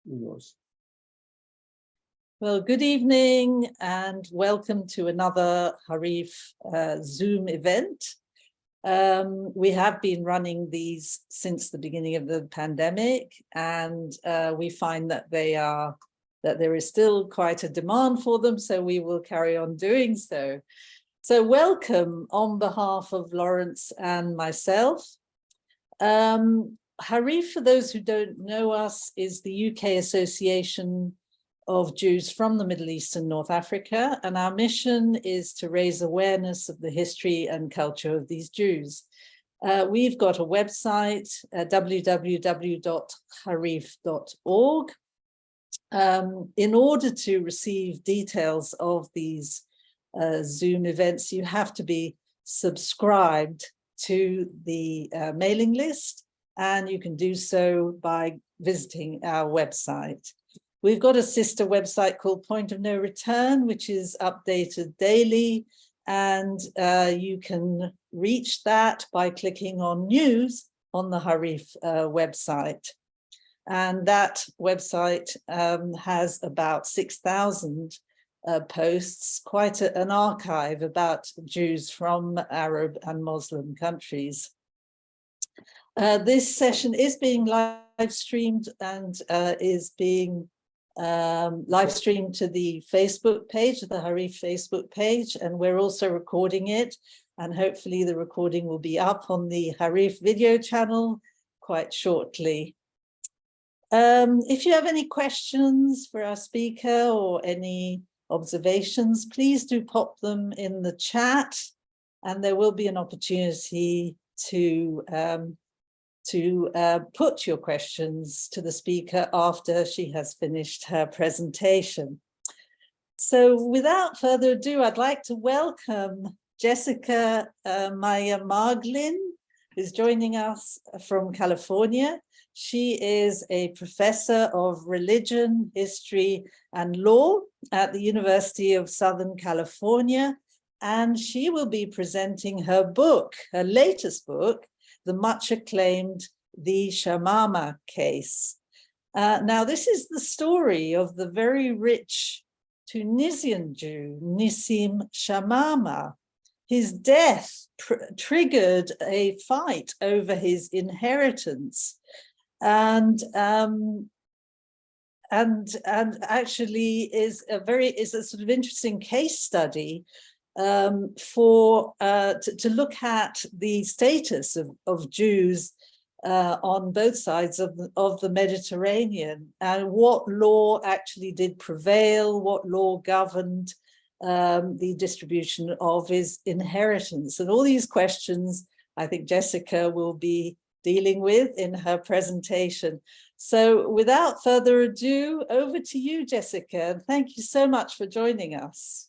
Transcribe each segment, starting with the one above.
Yours. Well, good evening and welcome to another Harif Zoom event. We have been running these since the beginning of the pandemic, and we find that there is still quite a demand for them, so we will carry on doing so. So welcome on behalf of Lawrence and myself. Harif, for those who don't know us, is the UK Association of Jews from the Middle East and North Africa, and our mission is to raise awareness of the history and culture of these Jews. We've got a website, www.harif.org. In order to receive details of these Zoom events, you have to be subscribed to the mailing list, and you can do so by visiting our website. We've got a sister website called Point of No Return, which is updated daily, and you can reach that by clicking on news on the Harif website. And that website has about 6,000 posts, quite an archive about Jews from Arab and Muslim countries. This session is being live streamed and is being live streamed to the Facebook page, the Harif Facebook page, and we're also recording it, and hopefully the recording will be up on the Harif video channel quite shortly. If you have any questions for our speaker or any observations, please do pop them in the chat, and there will be an opportunity to put your questions to the speaker after she has finished her presentation. So without further ado, I'd like to welcome Jessica M Marglin, who's joining us from California. She is a professor of religion, history, and law at the University of Southern California, and she will be presenting her book, her latest book, the much-acclaimed Shamama Case. Now, this is the story of the very rich Tunisian Jew, Nessim Shamama. His death triggered a fight over his inheritance, and actually is a sort of interesting case study to look at the status of Jews on both sides of the Mediterranean, and what law actually did prevail, what law governed the distribution of his inheritance. And all these questions I think Jessica will be dealing with in her presentation. So without further ado, over to you, Jessica. Thank you so much for joining us.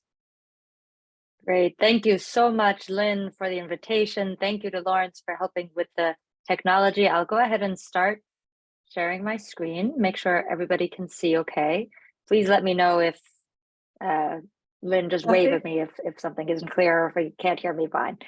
Great. Thank you so much, Lynn, for the invitation. Thank you to Lawrence for helping with the technology. I'll go ahead and start sharing my screen, make sure everybody can see okay. Please let me know if, Lynn, just wave at me if something isn't clear or if you can't hear me fine.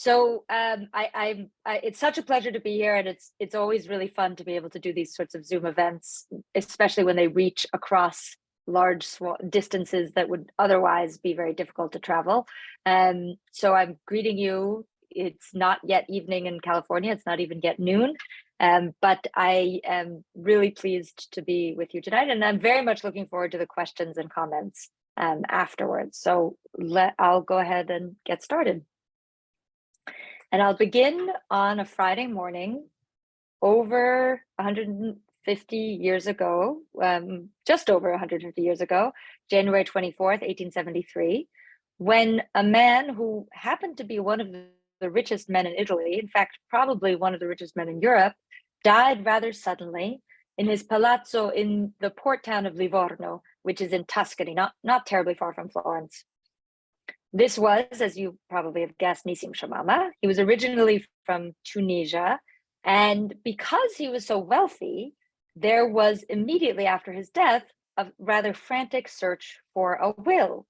It's such a pleasure to be here, and it's always really fun to be able to do these sorts of Zoom events, especially when they reach across large distances that would otherwise be very difficult to travel. So I'm greeting you. It's not yet evening in California. It's not even yet noon, but I am really pleased to be with you tonight, and I'm very much looking forward to the questions and comments afterwards. So I'll go ahead and get started. And I'll begin on a Friday morning over 150 years ago, just over 150 years ago, January 24th, 1873, when a man who happened to be one of the richest men in Italy, in fact, probably one of the richest men in Europe, died rather suddenly in his palazzo in the port town of Livorno, which is in Tuscany, not terribly far from Florence. This was, as you probably have guessed, Nessim Shamama. He was originally from Tunisia, and because he was so wealthy, there was immediately after his death a rather frantic search for a will.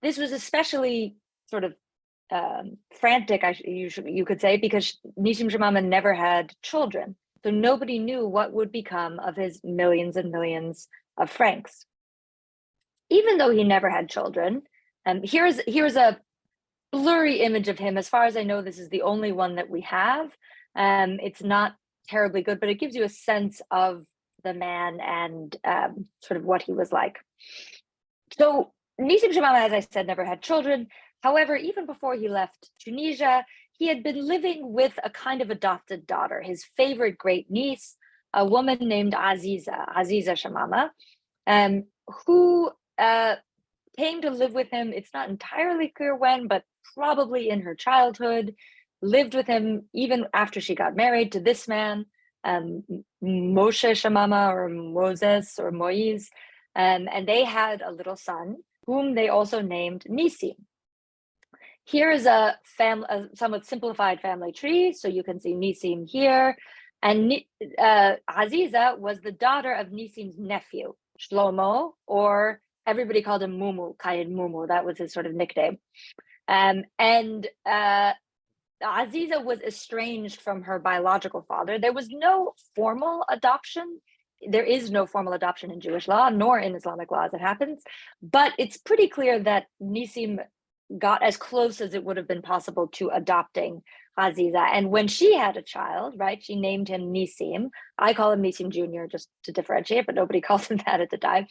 This was especially sort of frantic, you could say, because Nessim Shamama never had children. So nobody knew what would become of his millions and millions of francs. Even though he never had children, here's a blurry image of him. As far as I know, this is the only one that we have. It's not terribly good, but it gives you a sense of the man and sort of what he was like. So Nessim Shamama, as I said, never had children. However, even before he left Tunisia, he had been living with a kind of adopted daughter, his favorite great niece, a woman named Aziza Shamama, who came to live with him. It's not entirely clear when, but probably in her childhood, lived with him even after she got married to this man, Moshe Shamama, or Moses or Moise, and they had a little son whom they also named Nessim. Here is a somewhat simplified family tree, so you can see Nessim here, and Aziza was the daughter of Nessim's nephew, Shlomo, or everybody called him Mumu, Kayed Mumu. That was his sort of nickname. And Aziza was estranged from her biological father. There was no formal adoption. There is no formal adoption in Jewish law, nor in Islamic law as it happens. But it's pretty clear that Nessim got as close as it would have been possible to adopting Aziza. And when she had a child, right, she named him Nessim. I call him Nessim Jr. just to differentiate, but nobody called him that at the time.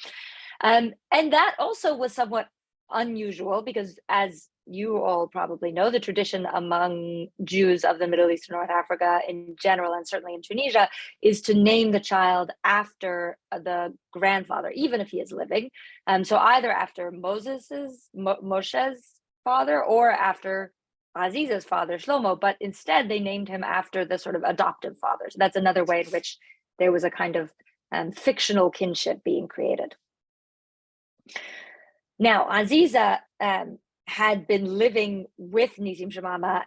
And that also was somewhat unusual because, as you all probably know, the tradition among Jews of the Middle East and North Africa in general, and certainly in Tunisia, is to name the child after the grandfather, even if he is living. So either after Moshe's father or after Aziza's father, Shlomo, but instead they named him after the sort of adoptive father. So that's another way in which there was a kind of fictional kinship being created. Now, Aziza had been living with Nessim Shamama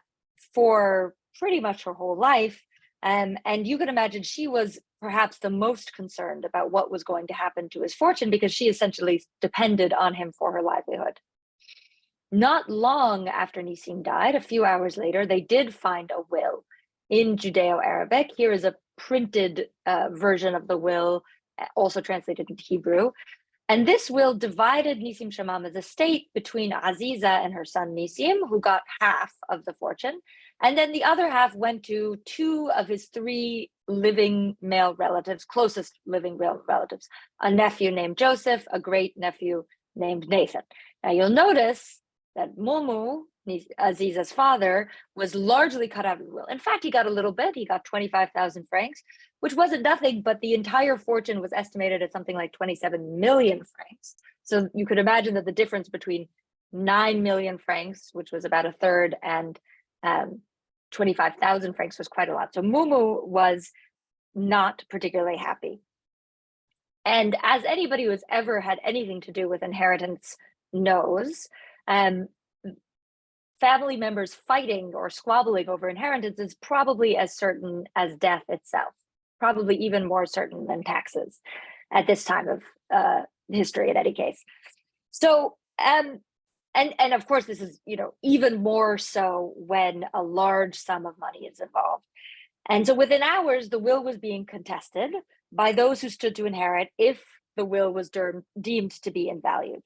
for pretty much her whole life. And you can imagine she was perhaps the most concerned about what was going to happen to his fortune because she essentially depended on him for her livelihood. Not long after Nessim died, a few hours later, they did find a will in Judeo-Arabic. Here is a printed version of the will, also translated into Hebrew. And this will divided Nessim Shamama's estate between Aziza and her son Nessim, who got half of the fortune. And then the other half went to two of his three living male relatives, closest living male relatives, a nephew named Joseph, a great nephew named Nathan. Now you'll notice that Mumu, Aziza's father, was largely cut out of the will. In fact, he got a little bit. He got 25,000 francs, which wasn't nothing, but the entire fortune was estimated at something like 27 million francs. So you could imagine that the difference between 9 million francs, which was about a third, and 25,000 francs was quite a lot. So Mumu was not particularly happy. And as anybody who has ever had anything to do with inheritance knows, family members fighting or squabbling over inheritance is probably as certain as death itself, probably even more certain than taxes at this time of history in any case. So, and of course, this is, even more so when a large sum of money is involved. And so within hours, the will was being contested by those who stood to inherit if the will was deemed to be invalid.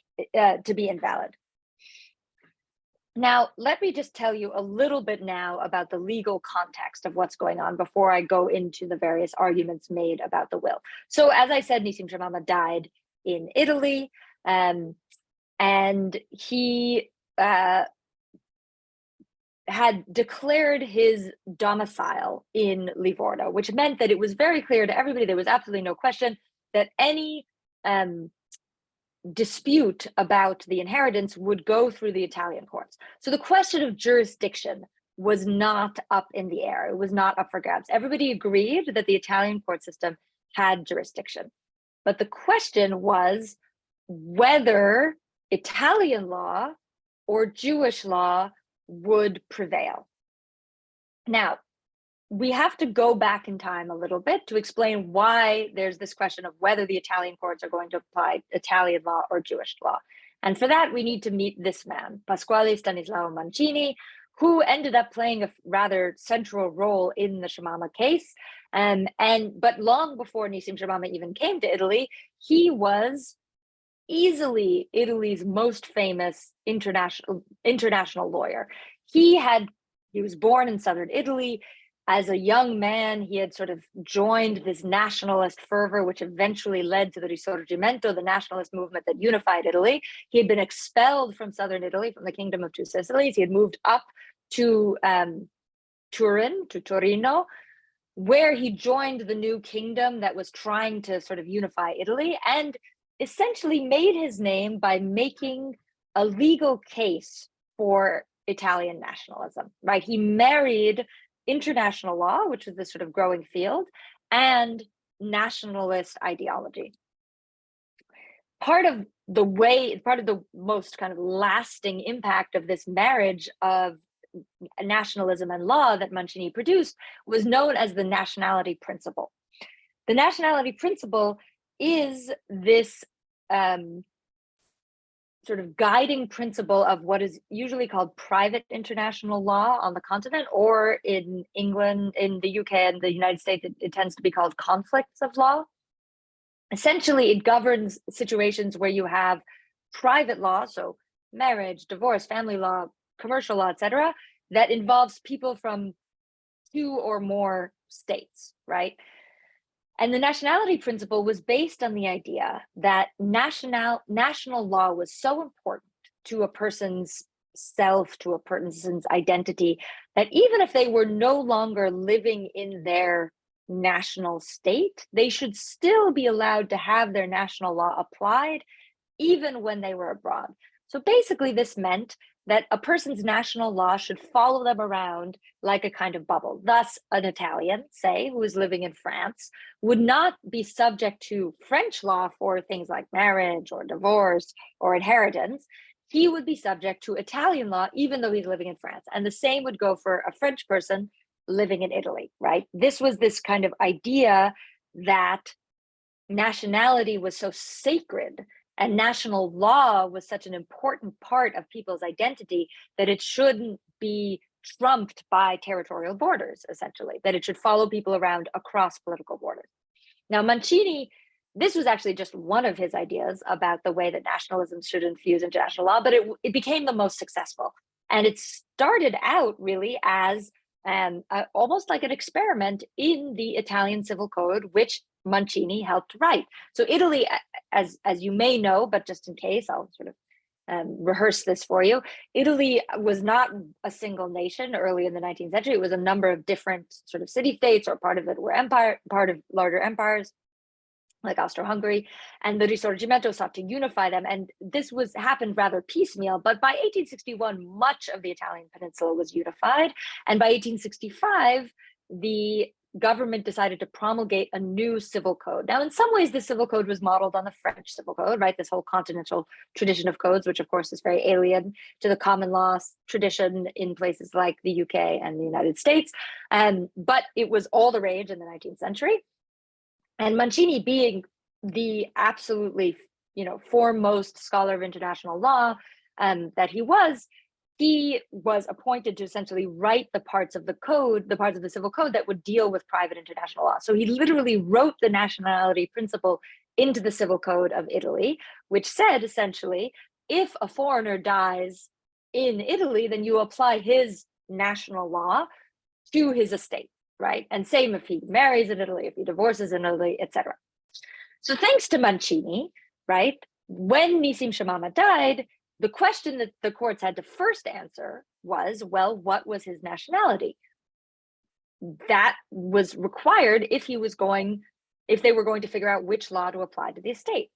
Now, let me just tell you a little bit now about the legal context of what's going on before I go into the various arguments made about the will. So as I said, Nessim Shamama died in Italy, and he had declared his domicile in Livorno, which meant that it was very clear to everybody, there was absolutely no question that any dispute about the inheritance would go through the Italian courts. So the question of jurisdiction was not up in the air. It was not up for grabs. Everybody agreed that the Italian court system had jurisdiction. But the question was whether Italian law or Jewish law would prevail. Now, we have to go back in time a little bit to explain why there's this question of whether the Italian courts are going to apply Italian law or Jewish law. And for that, we need to meet this man, Pasquale Stanislao Mancini, who ended up playing a rather central role in the Shamama case. But long before Nessim Shamama even came to Italy, he was easily Italy's most famous international lawyer. He was born in southern Italy. As a young man, he had sort of joined this nationalist fervor, which eventually led to the Risorgimento, the nationalist movement that unified Italy. He had been expelled from southern Italy, from the Kingdom of Two Sicilies. He had moved up to Torino, where he joined the new kingdom that was trying to sort of unify Italy, and essentially made his name by making a legal case for Italian nationalism, right? He married international law, which was this sort of growing field, and nationalist ideology. Part of the most kind of lasting impact of this marriage of nationalism and law that Mancini produced was known as the nationality principle. The nationality principle is this sort of guiding principle of what is usually called private international law on the continent, or in England, in the UK and the United States, it tends to be called conflicts of law. Essentially, it governs situations where you have private law, so marriage, divorce, family law, commercial law, etc., that involves people from two or more states, right? And the nationality principle was based on the idea that national law was so important to a person's self, to a person's identity, that even if they were no longer living in their national state, they should still be allowed to have their national law applied even when they were abroad. So basically, this meant that a person's national law should follow them around like a kind of bubble. Thus, an Italian, say, who is living in France, would not be subject to French law for things like marriage or divorce or inheritance. He would be subject to Italian law, even though he's living in France. And the same would go for a French person living in Italy, right? This was this kind of idea that nationality was so sacred and national law was such an important part of people's identity that it shouldn't be trumped by territorial borders, essentially, that it should follow people around across political borders. Now, Mancini, this was actually just one of his ideas about the way that nationalism should infuse international law, but it became the most successful. And it started out really as almost like an experiment in the Italian Civil Code, which Mancini helped write. So Italy, as you may know, but just in case, I'll sort of rehearse this for you. Italy was not a single nation early in the 19th century. It was a number of different sort of city-states, or part of it were part of larger empires, like Austro-Hungary, and the Risorgimento sought to unify them. And this happened rather piecemeal, but by 1861, much of the Italian peninsula was unified. And by 1865, the government decided to promulgate a new civil code. Now, in some ways, the civil code was modeled on the French civil code, right? This whole continental tradition of codes, which of course is very alien to the common law tradition in places like the UK and the United States. But it was all the rage in the 19th century. And Mancini, being the absolutely, foremost scholar of international law that he was appointed to essentially write the parts of the code, the parts of the civil code that would deal with private international law. So he literally wrote the nationality principle into the civil code of Italy, which said essentially, if a foreigner dies in Italy, then you apply his national law to his estate, right? And same if he marries in Italy, if he divorces in Italy, etc. So thanks to Mancini, right, when Nessim Shamama died, the question that the courts had to first answer was, well, what was his nationality? That was required if they were going to figure out which law to apply to the estate.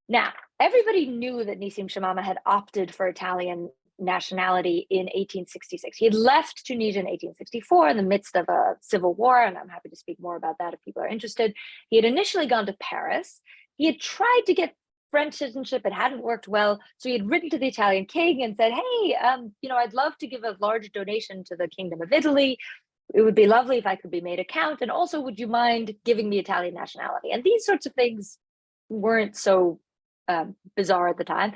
Now, everybody knew that Nessim Shamama had opted for Italian nationality in 1866. He had left Tunisia in 1864 in the midst of a civil war, and I'm happy to speak more about that if people are interested. He had initially gone to Paris. He had tried to get French citizenship. It hadn't worked well. So he had written to the Italian king and said, hey, I'd love to give a large donation to the Kingdom of Italy. It would be lovely if I could be made a count. And also, would you mind giving me Italian nationality? And these sorts of things weren't so bizarre at the time.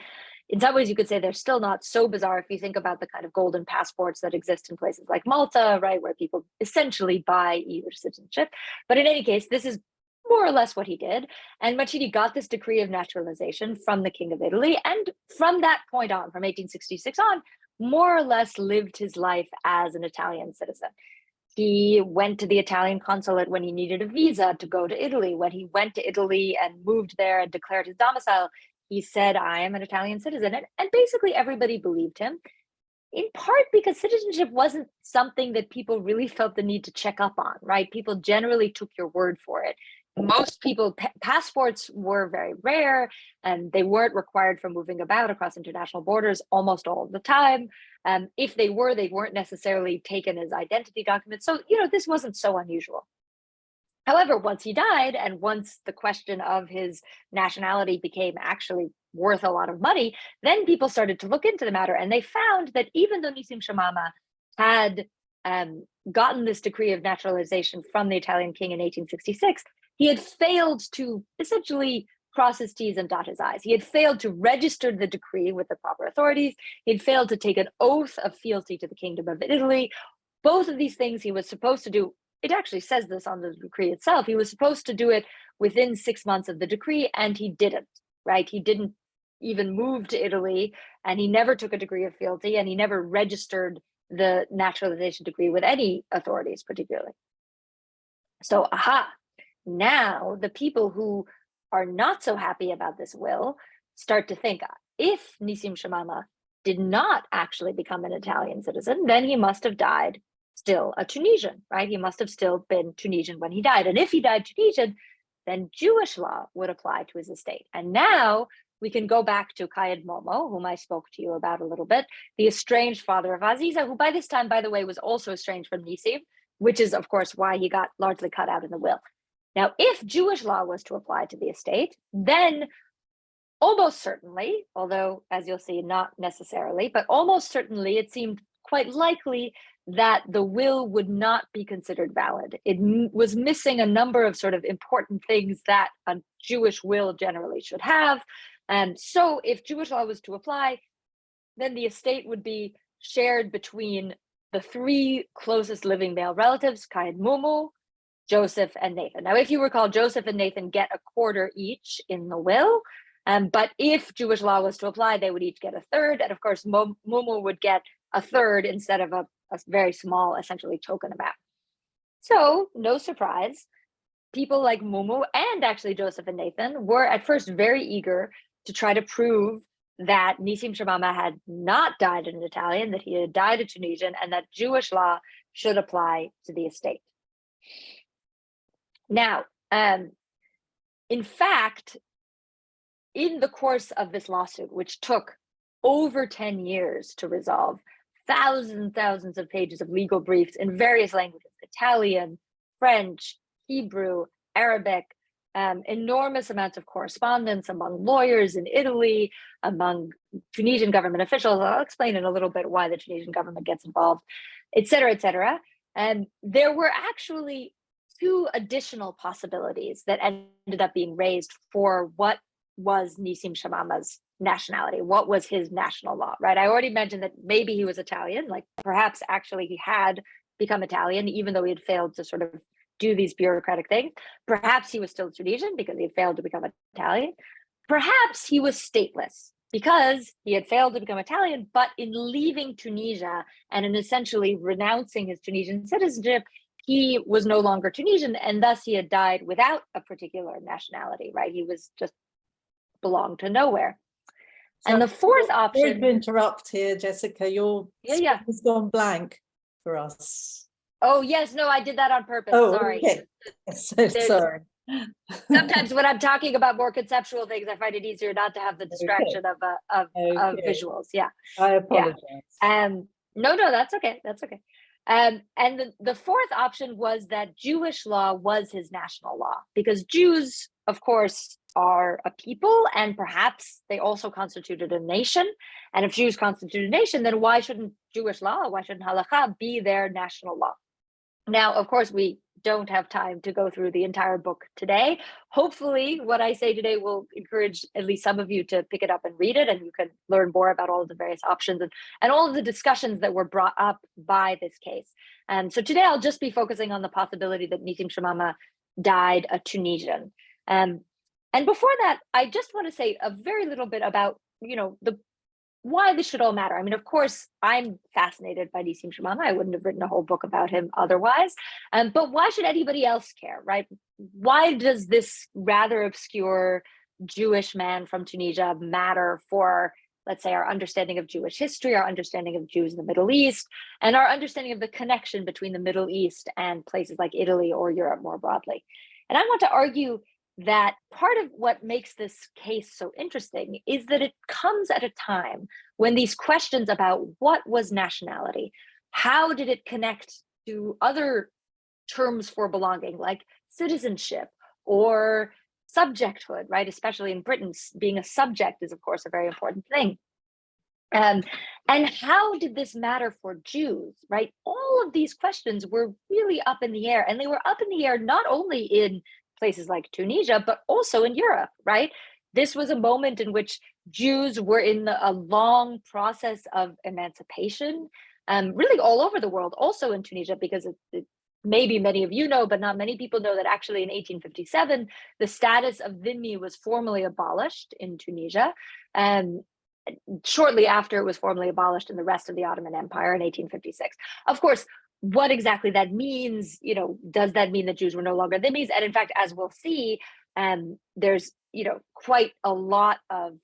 in some ways you could say they're still not so bizarre if you think about the kind of golden passports that exist in places like Malta, right, where people essentially buy EU citizenship. But in any case, this is more or less what he did. And Macini got this decree of naturalization from the King of Italy. And from that point on, from 1866 on, more or less lived his life as an Italian citizen. He went to the Italian consulate when he needed a visa to go to Italy. When he went to Italy and moved there and declared his domicile, he said, I am an Italian citizen. And basically everybody believed him, in part because citizenship wasn't something that people really felt the need to check up on, right? People generally took your word for it. Most people, passports were very rare, and they weren't required for moving about across international borders almost all the time. If they were, they weren't necessarily taken as identity documents. So, this wasn't so unusual. However, once he died, and once the question of his nationality became actually worth a lot of money, then people started to look into the matter, and they found that even though Nessim Shamama had gotten this decree of naturalization from the Italian king in 1866, he had failed to essentially cross his T's and dot his I's. He had failed to register the decree with the proper authorities. He had failed to take an oath of fealty to the Kingdom of Italy. Both of these things he was supposed to do. It actually says this on the decree itself. He was supposed to do it within 6 months of the decree, and he didn't, right? He didn't even move to Italy, and he never took a degree of fealty, and he never registered the naturalization decree with any authorities particularly. So, now the people who are not so happy about this will start to think, if Nessim Shamama did not actually become an Italian citizen, then he must have died still a Tunisian, right? He must have still been Tunisian when he died. And if he died Tunisian, then Jewish law would apply to his estate. And now we can go back to Kayed Momo, whom I spoke to you about a little bit, the estranged father of Aziza, who by this time, by the way, was also estranged from Nessim, which is, of course, why he got largely cut out in the will. Now, if Jewish law was to apply to the estate, then almost certainly, although, as you'll see, not necessarily, but almost certainly it seemed quite likely that the will would not be considered valid. It was missing a number of sort of important things that a Jewish will generally should have. And so if Jewish law was to apply, then the estate would be shared between the 3 closest living male relatives, Kayed Mumu, Joseph, and Nathan. Now, if you recall, Joseph and Nathan get a quarter each in the will. But if Jewish law was to apply, they would each get a third. And of course, Mumu would get a third instead of a very small, essentially token amount. So, no surprise, people like Mumu and actually Joseph and Nathan were at first very eager to try to prove that Nessim Shamama had not died an Italian, that he had died a Tunisian, and that Jewish law should apply to the estate. Now, in fact, in the course of this lawsuit, which took over 10 years to resolve, thousands and thousands of pages of legal briefs in various languages, Italian, French, Hebrew, Arabic, enormous amounts of correspondence among lawyers in Italy, among Tunisian government officials. I'll explain in a little bit why the Tunisian government gets involved, et cetera, et cetera. And there were actually 2 additional possibilities that ended up being raised for what was Nessim Shamama's nationality, what was his national law, right? I already mentioned that maybe he was Italian, like perhaps actually he had become Italian, even though he had failed to sort of do these bureaucratic things. Perhaps he was still Tunisian because he had failed to become Italian. Perhaps he was stateless because he had failed to become Italian, but in leaving Tunisia and in essentially renouncing his Tunisian citizenship, he was no longer Tunisian, and thus he had died without a particular nationality, right? He was just belonged to nowhere. So and the fourth option— sorry to interrupt here, Jessica, your screen has gone blank for us. Oh, yes, no, I did that on purpose, sorry. Okay. So sorry. Sometimes when I'm talking about more conceptual things, I find it easier not to have the distraction of visuals. Yeah. I apologize. Yeah. No, that's okay. That's okay. And the fourth option was that Jewish law was his national law, because Jews, of course, are a people, and perhaps they also constituted a nation. And if Jews constitute a nation, then why shouldn't Jewish law, why shouldn't halakha be their national law? Now, of course, we don't have time to go through the entire book today. Hopefully what I say today will encourage at least some of you to pick it up and read it, and you can learn more about all of the various options and all of the discussions that were brought up by this case. So today I'll just be focusing on the possibility that Nessim Shamama died a Tunisian. And before that, I just want to say a very little bit about, why this should all matter. I mean, of course, I'm fascinated by Nessim Shamama. I wouldn't have written a whole book about him otherwise. But why should anybody else care, right? Why does this rather obscure Jewish man from Tunisia matter for, let's say, our understanding of Jewish history, our understanding of Jews in the Middle East, and our understanding of the connection between the Middle East and places like Italy or Europe more broadly? And I want to argue that part of what makes this case so interesting is that it comes at a time when these questions about what was nationality, how did it connect to other terms for belonging, like citizenship or subjecthood, right? Especially in Britain, being a subject is, of course, a very important thing. And how did this matter for Jews, right? All of these questions were really up in the air, and they were up in the air not only in places like Tunisia, but also in Europe, right? This was a moment in which Jews were in a long process of emancipation, really all over the world, also in Tunisia, because maybe many of you know, but not many people know that actually in 1857, the status of dhimmi was formally abolished in Tunisia. Shortly after it was formally abolished in the rest of the Ottoman Empire in 1856. Of course, what exactly that means, does that mean that Jews were no longer dhimmis? And in fact, as we'll see, there's, quite a lot of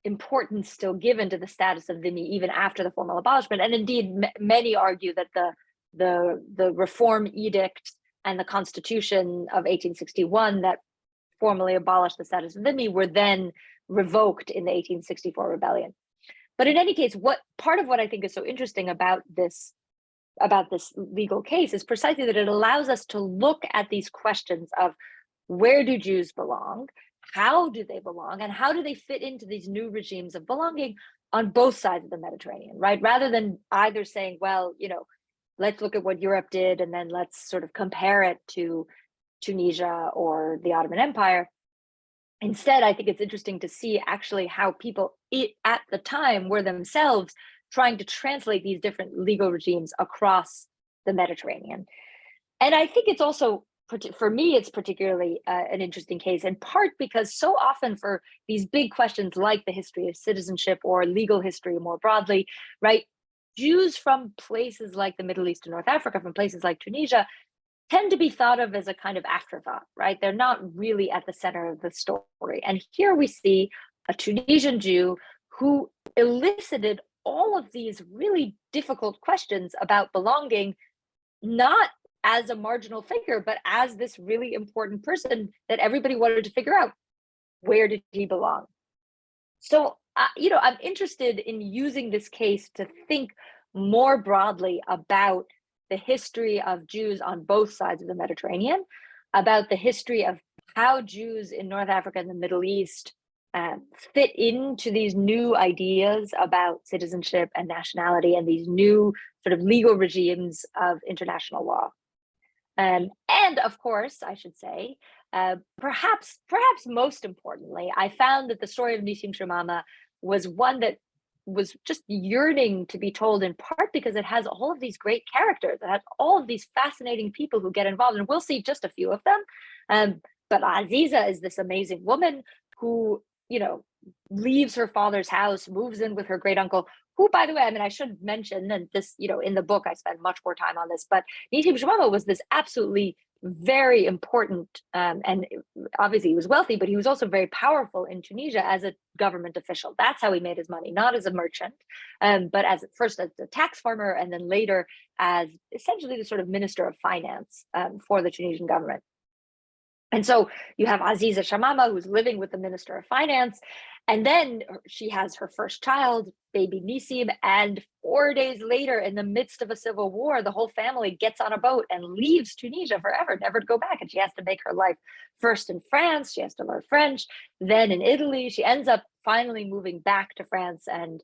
importance still given to the status of dhimmi even after the formal abolishment. And indeed, many argue that the Reform Edict and the Constitution of 1861 that formally abolished the status of dhimmi were then revoked in the 1864 rebellion. But in any case, part of what I think is so interesting about this legal case is precisely that it allows us to look at these questions of where do Jews belong, how do they belong, and how do they fit into these new regimes of belonging on both sides of the Mediterranean, right? Rather than either saying, well, let's look at what Europe did and then let's sort of compare it to Tunisia or the Ottoman Empire. Instead, I think it's interesting to see actually how people at the time were themselves trying to translate these different legal regimes across the Mediterranean. And I think it's also, for me, it's particularly an interesting case, in part because so often for these big questions like the history of citizenship or legal history more broadly, right, Jews from places like the Middle East and North Africa, from places like Tunisia, tend to be thought of as a kind of afterthought, right? They're not really at the center of the story. And here we see a Tunisian Jew who elicited all of these really difficult questions about belonging, not as a marginal figure, but as this really important person that everybody wanted to figure out, where did he belong? So, I'm interested in using this case to think more broadly about the history of Jews on both sides of the Mediterranean, about the history of how Jews in North Africa and the Middle East fit into these new ideas about citizenship and nationality and these new sort of legal regimes of international law. And of course, I should say, perhaps most importantly, I found that the story of Nessim Shamama was one that was just yearning to be told, in part because it has all of these great characters. It has all of these fascinating people who get involved, and we'll see just a few of them. But Aziza is this amazing woman who, leaves her father's house, moves in with her great uncle, who, by the way, I should mention, and this, in the book, I spend much more time on this, but Nessim Shamama was this absolutely very important, and obviously he was wealthy, but he was also very powerful in Tunisia as a government official. That's how he made his money, not as a merchant, but first as a tax farmer, and then later as essentially the sort of minister of finance for the Tunisian government. And so you have Aziza Shamama, who's living with the Minister of Finance, and then she has her first child, baby Nessim, and 4 days later, in the midst of a civil war, the whole family gets on a boat and leaves Tunisia forever, never to go back. And she has to make her life first in France, she has to learn French, then in Italy. She ends up finally moving back to France and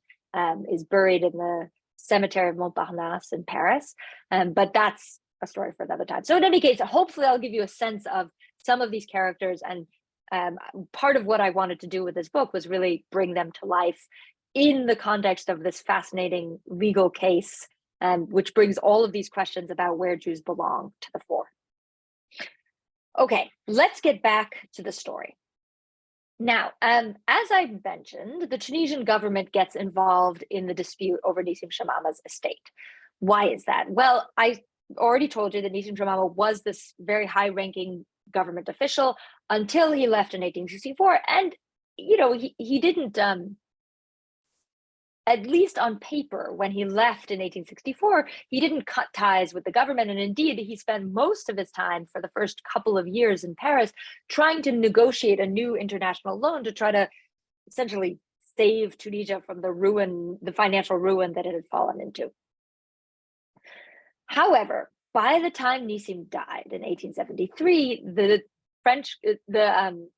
is buried in the cemetery of Montparnasse in Paris. But that's a story for another time. So in any case, hopefully I'll give you a sense of some of these characters, and part of what I wanted to do with this book was really bring them to life in the context of this fascinating legal case, which brings all of these questions about where Jews belong to the fore. Okay, let's get back to the story. Now, as I mentioned, the Tunisian government gets involved in the dispute over Nessim Shamama's estate. Why is that? Well, I already told you that Nessim Shamama was this very high-ranking government official until he left in 1864. And, you know, he didn't, at least on paper, when he left in 1864, he didn't cut ties with the government. And indeed, he spent most of his time for the first couple of years in Paris trying to negotiate a new international loan to try to essentially save Tunisia from the ruin, the financial ruin that it had fallen into. However, by the time Nessim died in 1873, the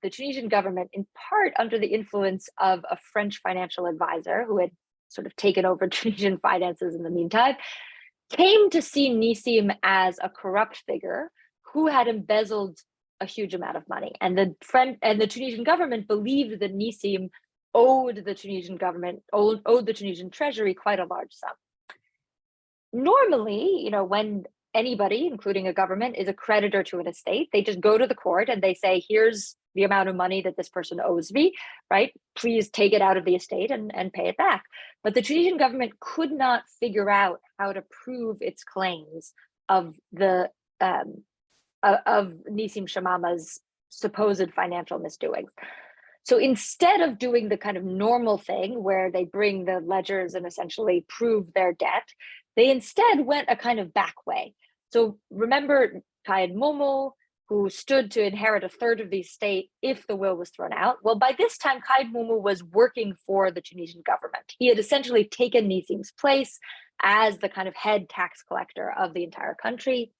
Tunisian government, in part under the influence of a French financial advisor who had sort of taken over Tunisian finances in the meantime, came to see Nessim as a corrupt figure who had embezzled a huge amount of money. And the Tunisian government believed that Nessim owed the Tunisian government, owed the Tunisian treasury quite a large sum. Normally, you know, when anybody, including a government, is a creditor to an estate, they just go to the court and they say, here's the amount of money that this person owes me, right? Please take it out of the estate and pay it back. But the Tunisian government could not figure out how to prove its claims of the of Nessim Shamama's supposed financial misdoings. So instead of doing the kind of normal thing where they bring the ledgers and essentially prove their debt, they instead went a kind of back way. So remember Kayed Momo, who stood to inherit a third of the estate if the will was thrown out. Well, by this time, Kayed Momo was working for the Tunisian government. He had essentially taken Nessim's place as the kind of head tax collector of the entire country.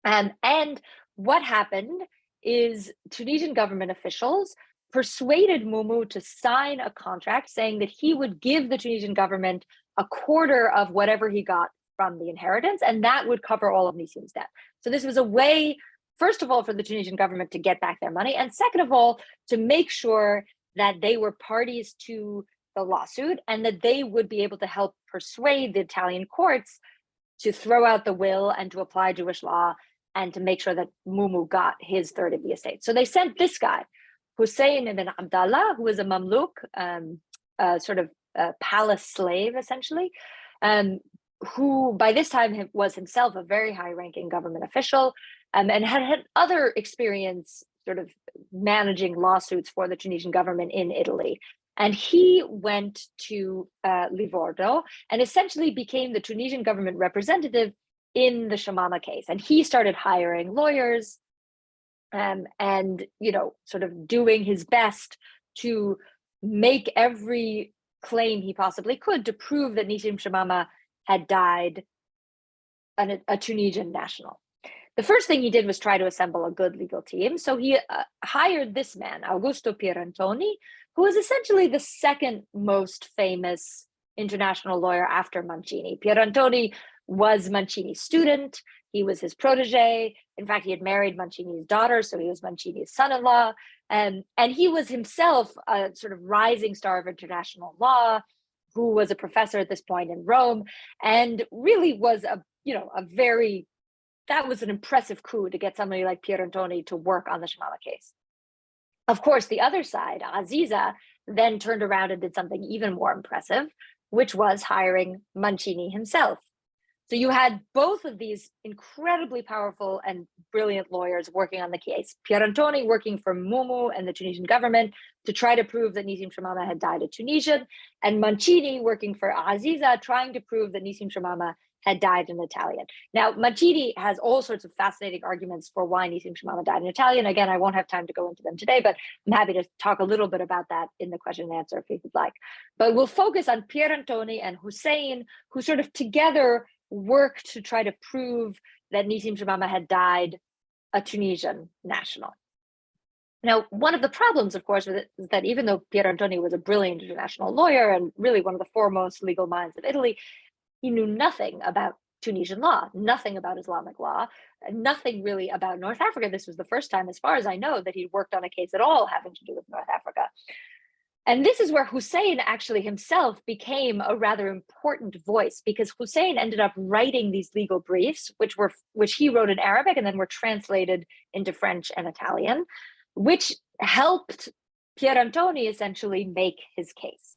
And what happened is Tunisian government officials persuaded Momo to sign a contract saying that he would give the Tunisian government a quarter of whatever he got from the inheritance, and that would cover all of Nessim's debt. So this was a way, first of all, for the Tunisian government to get back their money, and second of all, to make sure that they were parties to the lawsuit and that they would be able to help persuade the Italian courts to throw out the will and to apply Jewish law and to make sure that Momo got his third of the estate. So they sent this guy, Hussein ibn Abdallah, who was a Mamluk, sort of a palace slave, essentially, who by this time was himself a very high-ranking government official, and had other experience sort of managing lawsuits for the Tunisian government in Italy. And he went to Livorno and essentially became the Tunisian government representative in the Shamama case. And he started hiring lawyers and, you know, sort of doing his best to make every claim he possibly could to prove that Nessim Shamama had died a Tunisian national. The first thing he did was try to assemble a good legal team. So he hired this man, Augusto Pierantoni, who was essentially the second most famous international lawyer after Mancini. Pierantoni was Mancini's student. He was his protege. In fact, he had married Mancini's daughter, so he was Mancini's son-in-law. And he was himself a sort of rising star of international law, who was a professor at this point in Rome, and really was that was an impressive coup to get somebody like Pierantoni to work on the Shamama case. Of course, the other side, Aziza, then turned around and did something even more impressive, which was hiring Mancini himself. So you had both of these incredibly powerful and brilliant lawyers working on the case. Pierantoni working for Momo and the Tunisian government to try to prove that Nessim Shamama had died a Tunisian, and Mancini working for Aziza trying to prove that Nessim Shamama had died in Italian. Now, Mancini has all sorts of fascinating arguments for why Nessim Shamama died in Italian. Again, I won't have time to go into them today, but I'm happy to talk a little bit about that in the question and answer if you would like. But we'll focus on Pierantoni and Hussein, who sort of together worked to try to prove that Nessim Shamama had died a Tunisian national. Now, one of the problems, of course, with it is that even though Pierantoni was a brilliant international lawyer and really one of the foremost legal minds of Italy, he knew nothing about Tunisian law, nothing about Islamic law, nothing really about North Africa. This was the first time, as far as I know, that he worked on a case at all having to do with North Africa. And this is where Hussein actually himself became a rather important voice, because Hussein ended up writing these legal briefs, which he wrote in Arabic and then were translated into French and Italian, which helped Pierantoni essentially make his case.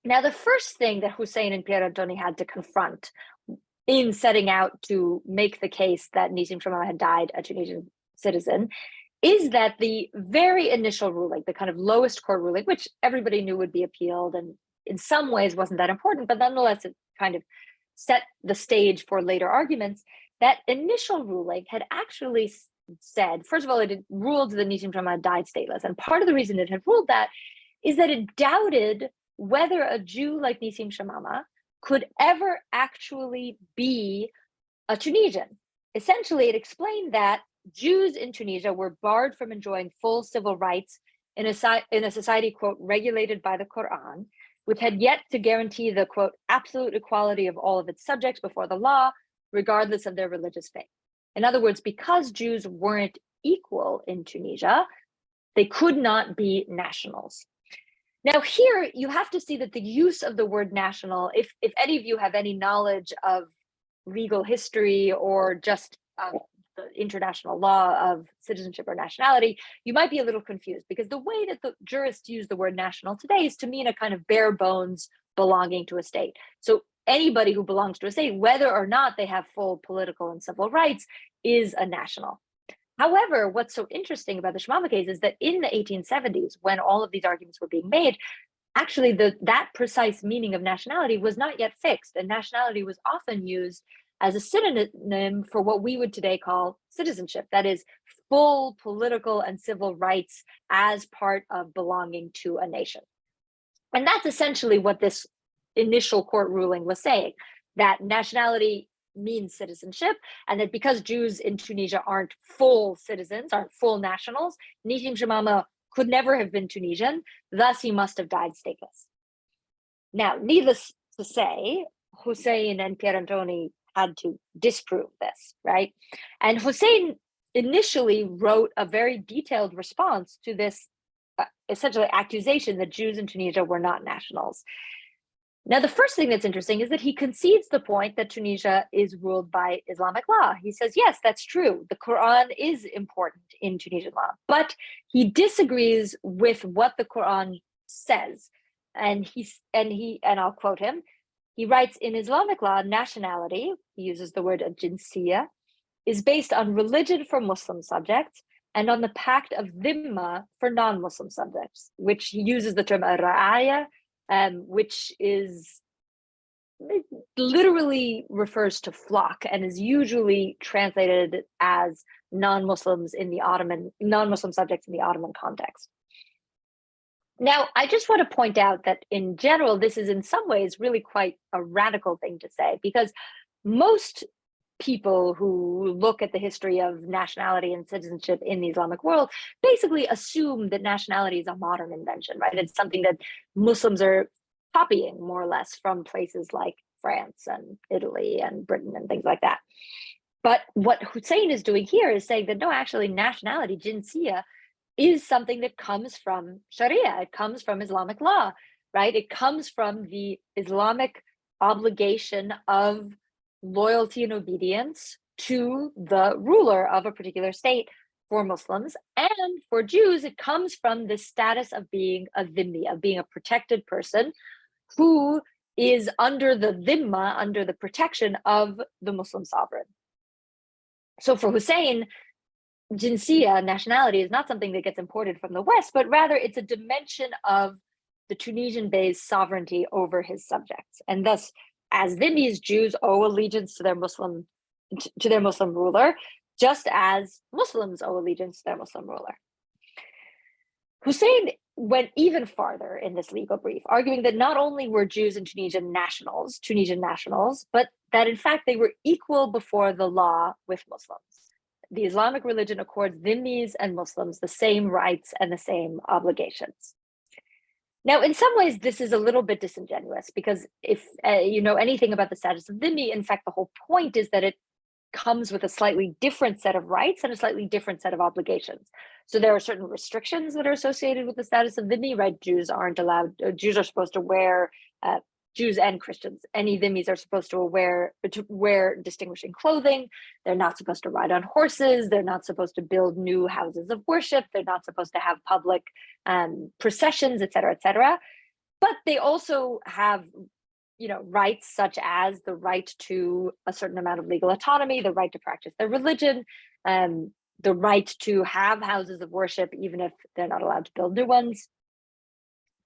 Now, the first thing that Hussein and Pierantoni had to confront in setting out to make the case that Nessim Shamama had died a Tunisian citizen is that the very initial ruling, the kind of lowest court ruling, which everybody knew would be appealed and in some ways wasn't that important, but nonetheless it kind of set the stage for later arguments, that initial ruling had actually said, first of all, it had ruled that Nessim Shamama died stateless. And part of the reason it had ruled that is that it doubted whether a Jew like Nessim Shamama could ever actually be a Tunisian. Essentially, it explained that Jews in Tunisia were barred from enjoying full civil rights in a society, quote, regulated by the Quran, which had yet to guarantee the, quote, absolute equality of all of its subjects before the law, regardless of their religious faith. In other words, because Jews weren't equal in Tunisia, they could not be nationals. Now here, you have to see that the use of the word national, if any of you have any knowledge of legal history or just the international law of citizenship or nationality, you might be a little confused, because the way that the jurists use the word national today is to mean a kind of bare bones belonging to a state. So anybody who belongs to a state, whether or not they have full political and civil rights, is a national. However, what's so interesting about the Shamama case is that in the 1870s, when all of these arguments were being made, actually that precise meaning of nationality was not yet fixed, and nationality was often used as a synonym for what we would today call citizenship, that is, full political and civil rights as part of belonging to a nation. And that's essentially what this initial court ruling was saying, that nationality means citizenship, and that because Jews in Tunisia aren't full citizens, aren't full nationals, Nessim Shamama could never have been Tunisian, thus he must have died stateless. Now, needless to say, Hussein and Pierantoni had to disprove this, right? And Hussein initially wrote a very detailed response to this essentially accusation that Jews in Tunisia were not nationals. Now, the first thing that's interesting is that he concedes the point that Tunisia is ruled by Islamic law. He says, yes, that's true. The Quran is important in Tunisian law, but he disagrees with what the Quran says. And I'll quote him. He writes, in Islamic law, nationality, he uses the word jinsiya, is based on religion for Muslim subjects and on the pact of dhimma for non-Muslim subjects, which he uses the term ra'aya, which is literally refers to flock and is usually translated as non-Muslim subjects in the Ottoman context. Now, I just want to point out that in general, this is in some ways really quite a radical thing to say, because most people who look at the history of nationality and citizenship in the Islamic world basically assume that nationality is a modern invention, right? It's something that Muslims are copying more or less from places like France and Italy and Britain and things like that. But what Hussein is doing here is saying that no, actually nationality, jinsiya, is something that comes from Sharia. It comes from Islamic law, right? It comes from the Islamic obligation of loyalty and obedience to the ruler of a particular state for Muslims. And for Jews, it comes from the status of being a dhimmi, of being a protected person who is under the dhimma, under the protection of the Muslim sovereign. So for Hussein, jinsiya, nationality, is not something that gets imported from the West, but rather it's a dimension of the Tunisian Bey's sovereignty over his subjects. And thus, as dhimmis, Jews owe allegiance to their Muslim ruler, just as Muslims owe allegiance to their Muslim ruler. Hussein went even farther in this legal brief, arguing that not only were Jews and Tunisian nationals, but that in fact they were equal before the law with Muslims. The Islamic religion accords dhimmis and Muslims the same rights and the same obligations. Now, in some ways, this is a little bit disingenuous because if you know anything about the status of dhimmi, in fact, the whole point is that it comes with a slightly different set of rights and a slightly different set of obligations. So there are certain restrictions that are associated with the status of dhimmi, right? Jews aren't allowed, Jews are supposed to wear, Jews and Christians, any dhimmis are supposed to wear distinguishing clothing. They're not supposed to ride on horses. They're not supposed to build new houses of worship. They're not supposed to have public processions, et cetera, but they also have rights such as the right to a certain amount of legal autonomy, the right to practice their religion, the right to have houses of worship, even if they're not allowed to build new ones.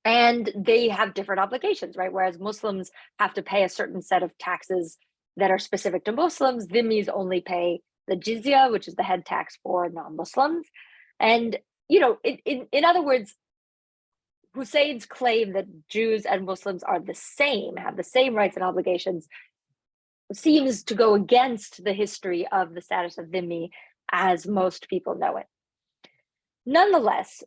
And they have different obligations, right? Whereas Muslims have to pay a certain set of taxes that are specific to Muslims, dhimmis only pay the jizya, which is the head tax for non-Muslims. And, in other words, Hussein's claim that Jews and Muslims are the same, have the same rights and obligations, seems to go against the history of the status of dhimmi as most people know it. Nonetheless,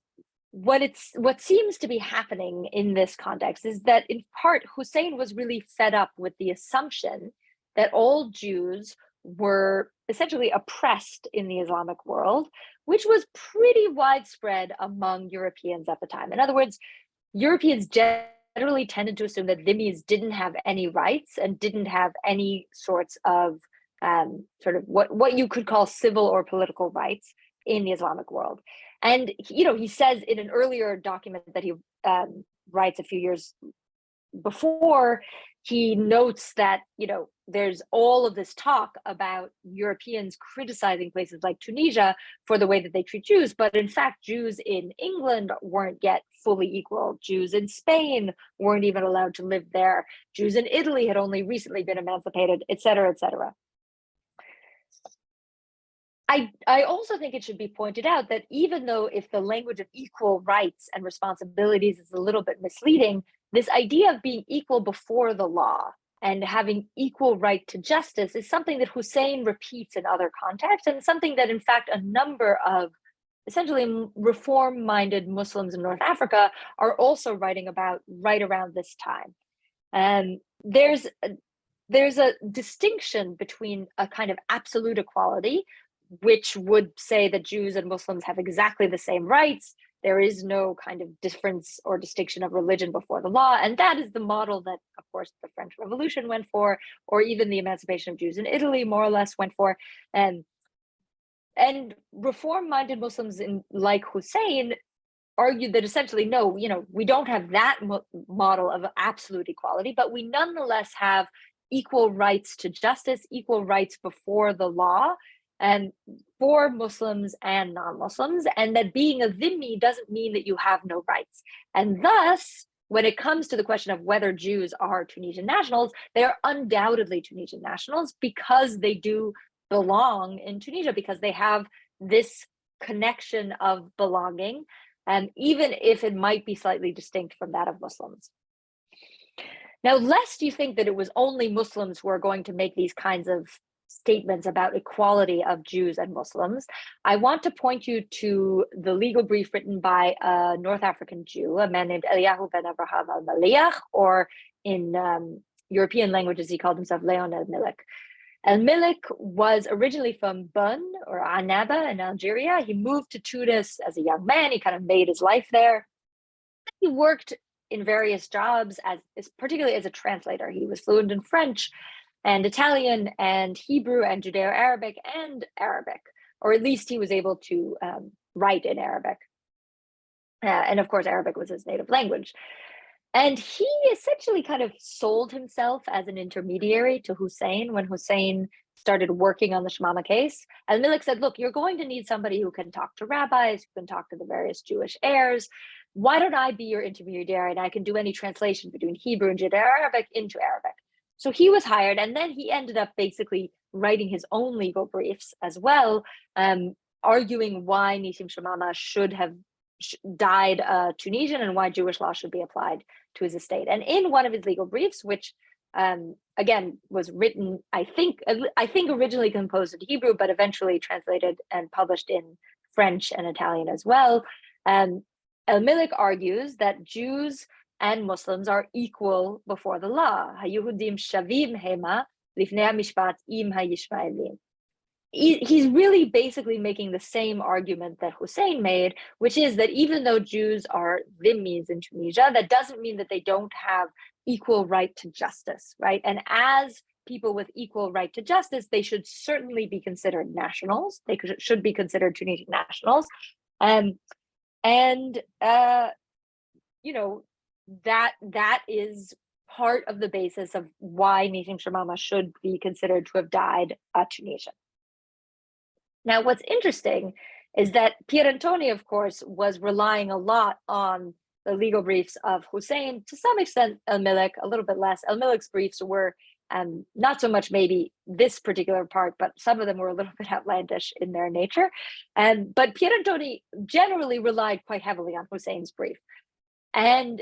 what seems to be happening in this context is that in part Hussein was really fed up with the assumption that all Jews were essentially oppressed in the Islamic world, which was pretty widespread among Europeans at the time. In other words, Europeans generally tended to assume that dhimmis didn't have any rights and didn't have any sorts of sort of what you could call civil or political rights in the Islamic world. And he says in an earlier document that he writes a few years before, he notes that there's all of this talk about Europeans criticizing places like Tunisia for the way that they treat Jews, but in fact Jews in England weren't yet fully equal. Jews in Spain weren't even allowed to live there. Jews in Italy had only recently been emancipated, et cetera, et cetera. I also think it should be pointed out that even though if the language of equal rights and responsibilities is a little bit misleading, this idea of being equal before the law and having equal right to justice is something that Hussein repeats in other contexts, and something that in fact a number of essentially reform-minded Muslims in North Africa are also writing about right around this time. And there's a distinction between a kind of absolute equality, which would say that Jews and Muslims have exactly the same rights. There is no kind of difference or distinction of religion before the law. And that is the model that, of course, the French Revolution went for, or even the emancipation of Jews in Italy more or less went for. And reform-minded Muslims like Hussein argued that essentially, no, we don't have that model of absolute equality, but we nonetheless have equal rights to justice, equal rights before the law, and for Muslims and non-Muslims, and that being a dhimmi doesn't mean that you have no rights. And thus, when it comes to the question of whether Jews are Tunisian nationals, they are undoubtedly Tunisian nationals because they do belong in Tunisia, because they have this connection of belonging, even if it might be slightly distinct from that of Muslims. Now, lest you think that it was only Muslims who are going to make these kinds of statements about equality of Jews and Muslims, I want to point you to the legal brief written by a North African Jew, a man named Eliyahu ben Abraham al-Maliach, or in European languages, he called himself Leon el-Milik. El-Milik was originally from Bun or Annaba in Algeria. He moved to Tunis as a young man. He kind of made his life there. He worked in various jobs, particularly as a translator. He was fluent in French and Italian and Hebrew and Judeo-Arabic and Arabic, or at least he was able to write in Arabic. And of course, Arabic was his native language. And he essentially kind of sold himself as an intermediary to Hussein when Hussein started working on the Shamama case. Al-Milik said, look, you're going to need somebody who can talk to rabbis, who can talk to the various Jewish heirs. Why don't I be your intermediary and I can do any translation between Hebrew and Judeo-Arabic into Arabic? So he was hired, and then he ended up basically writing his own legal briefs as well, arguing why Nessim Shamama should have died Tunisian and why Jewish law should be applied to his estate. And in one of his legal briefs, which again was written, I think originally composed in Hebrew, but eventually translated and published in French and Italian as well, El-Milik argues that Jews and Muslims are equal before the law. HaYehudim shavim hema lifnei hamishpat im hayishmaelim. He's really basically making the same argument that Hussein made, which is that even though Jews are dhimmis in Tunisia, that doesn't mean that they don't have equal right to justice, right? And as people with equal right to justice, they should certainly be considered nationals. They should be considered Tunisian nationals. You know, that is part of the basis of why Nessim Shamama should be considered to have died a Tunisian. Now, what's interesting is that Pierantoni, of course, was relying a lot on the legal briefs of Hussein, to some extent El-Milek, a little bit less. El-Milek's briefs were not so much maybe this particular part, but some of them were a little bit outlandish in their nature. But Pierantoni generally relied quite heavily on Hussein's brief. And,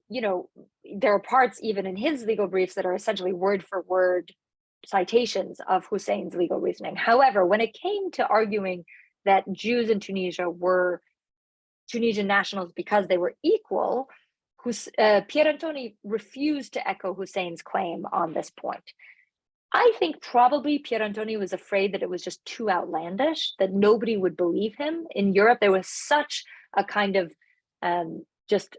you know, there are parts even in his legal briefs that are essentially word for word citations of Hussein's legal reasoning. However, when it came to arguing that Jews in Tunisia were Tunisian nationals because they were equal, Pierantoni refused to echo Hussein's claim on this point. I think probably Pierantoni was afraid that it was just too outlandish, that nobody would believe him. In Europe, there was such a kind of just